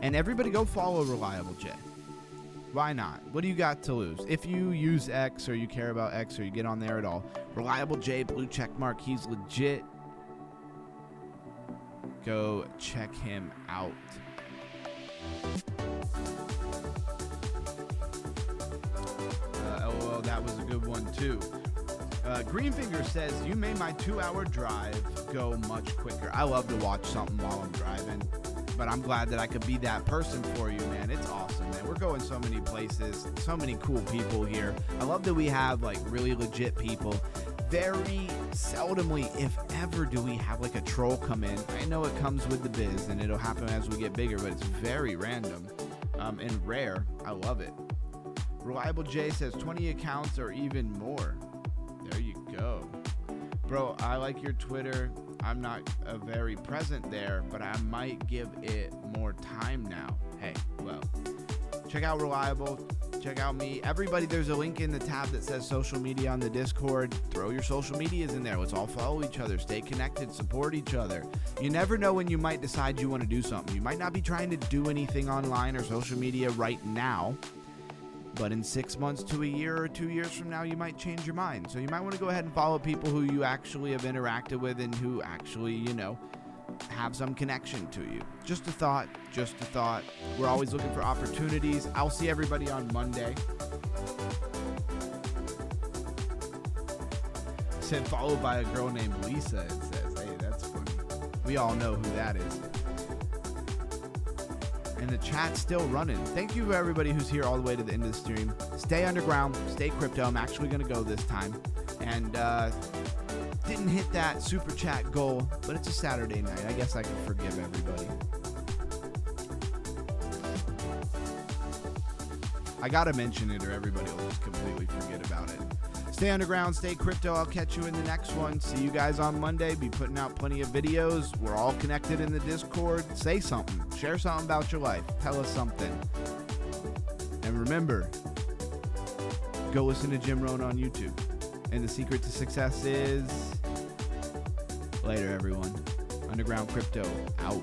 And everybody go follow Reliable J. Why not? What do you got to lose? If you use X or you care about X or you get on there at all, Reliable J, blue check mark, he's legit. Go check him out. LOL, that was a good one too. Greenfinger says, you made my 2-hour drive go much quicker. I love to watch something while I'm driving. But I'm glad that I could be that person for you, man. It's awesome, man. We're going so many places, so many cool people here. I love that we have, like, really legit people. Very seldomly, if ever, do we have, like, a troll come in. I know it comes with the biz, and it'll happen as we get bigger, but it's very random and rare. I love it. Reliable J says 20 accounts or even more. There you go. Bro, I like your Twitter. I'm not very present there, but I might give it more time now. Hey, well, check out Reliable. Check out me. Everybody, there's a link in the tab that says social media on the Discord. Throw your social medias in there. Let's all follow each other. Stay connected. Support each other. You never know when you might decide you want to do something. You might not be trying to do anything online or social media right now. But in 6 months to a year or 2 years from now, you might change your mind. So you might want to go ahead and follow people who you actually have interacted with and who actually, you know, have some connection to you. Just a thought. Just a thought. We're always looking for opportunities. I'll see everybody on Monday. Said followed by a girl named Lisa, it says. Hey, that's funny. We all know who that is. And the chat's still running. Thank you for everybody who's here all the way to the end of the stream. Stay underground, stay crypto. I'm actually going to go this time. And didn't hit that super chat goal, but it's a Saturday night. I guess I can forgive everybody. I got to mention it or everybody will just completely forget about it. Stay underground, stay crypto. I'll catch you in the next one. See you guys on Monday. Be putting out plenty of videos. We're all connected in the Discord. Say something. Share something about your life. Tell us something. And remember, go listen to Jim Rohn on YouTube. And the secret to success is... Later, everyone. Underground Crypto out.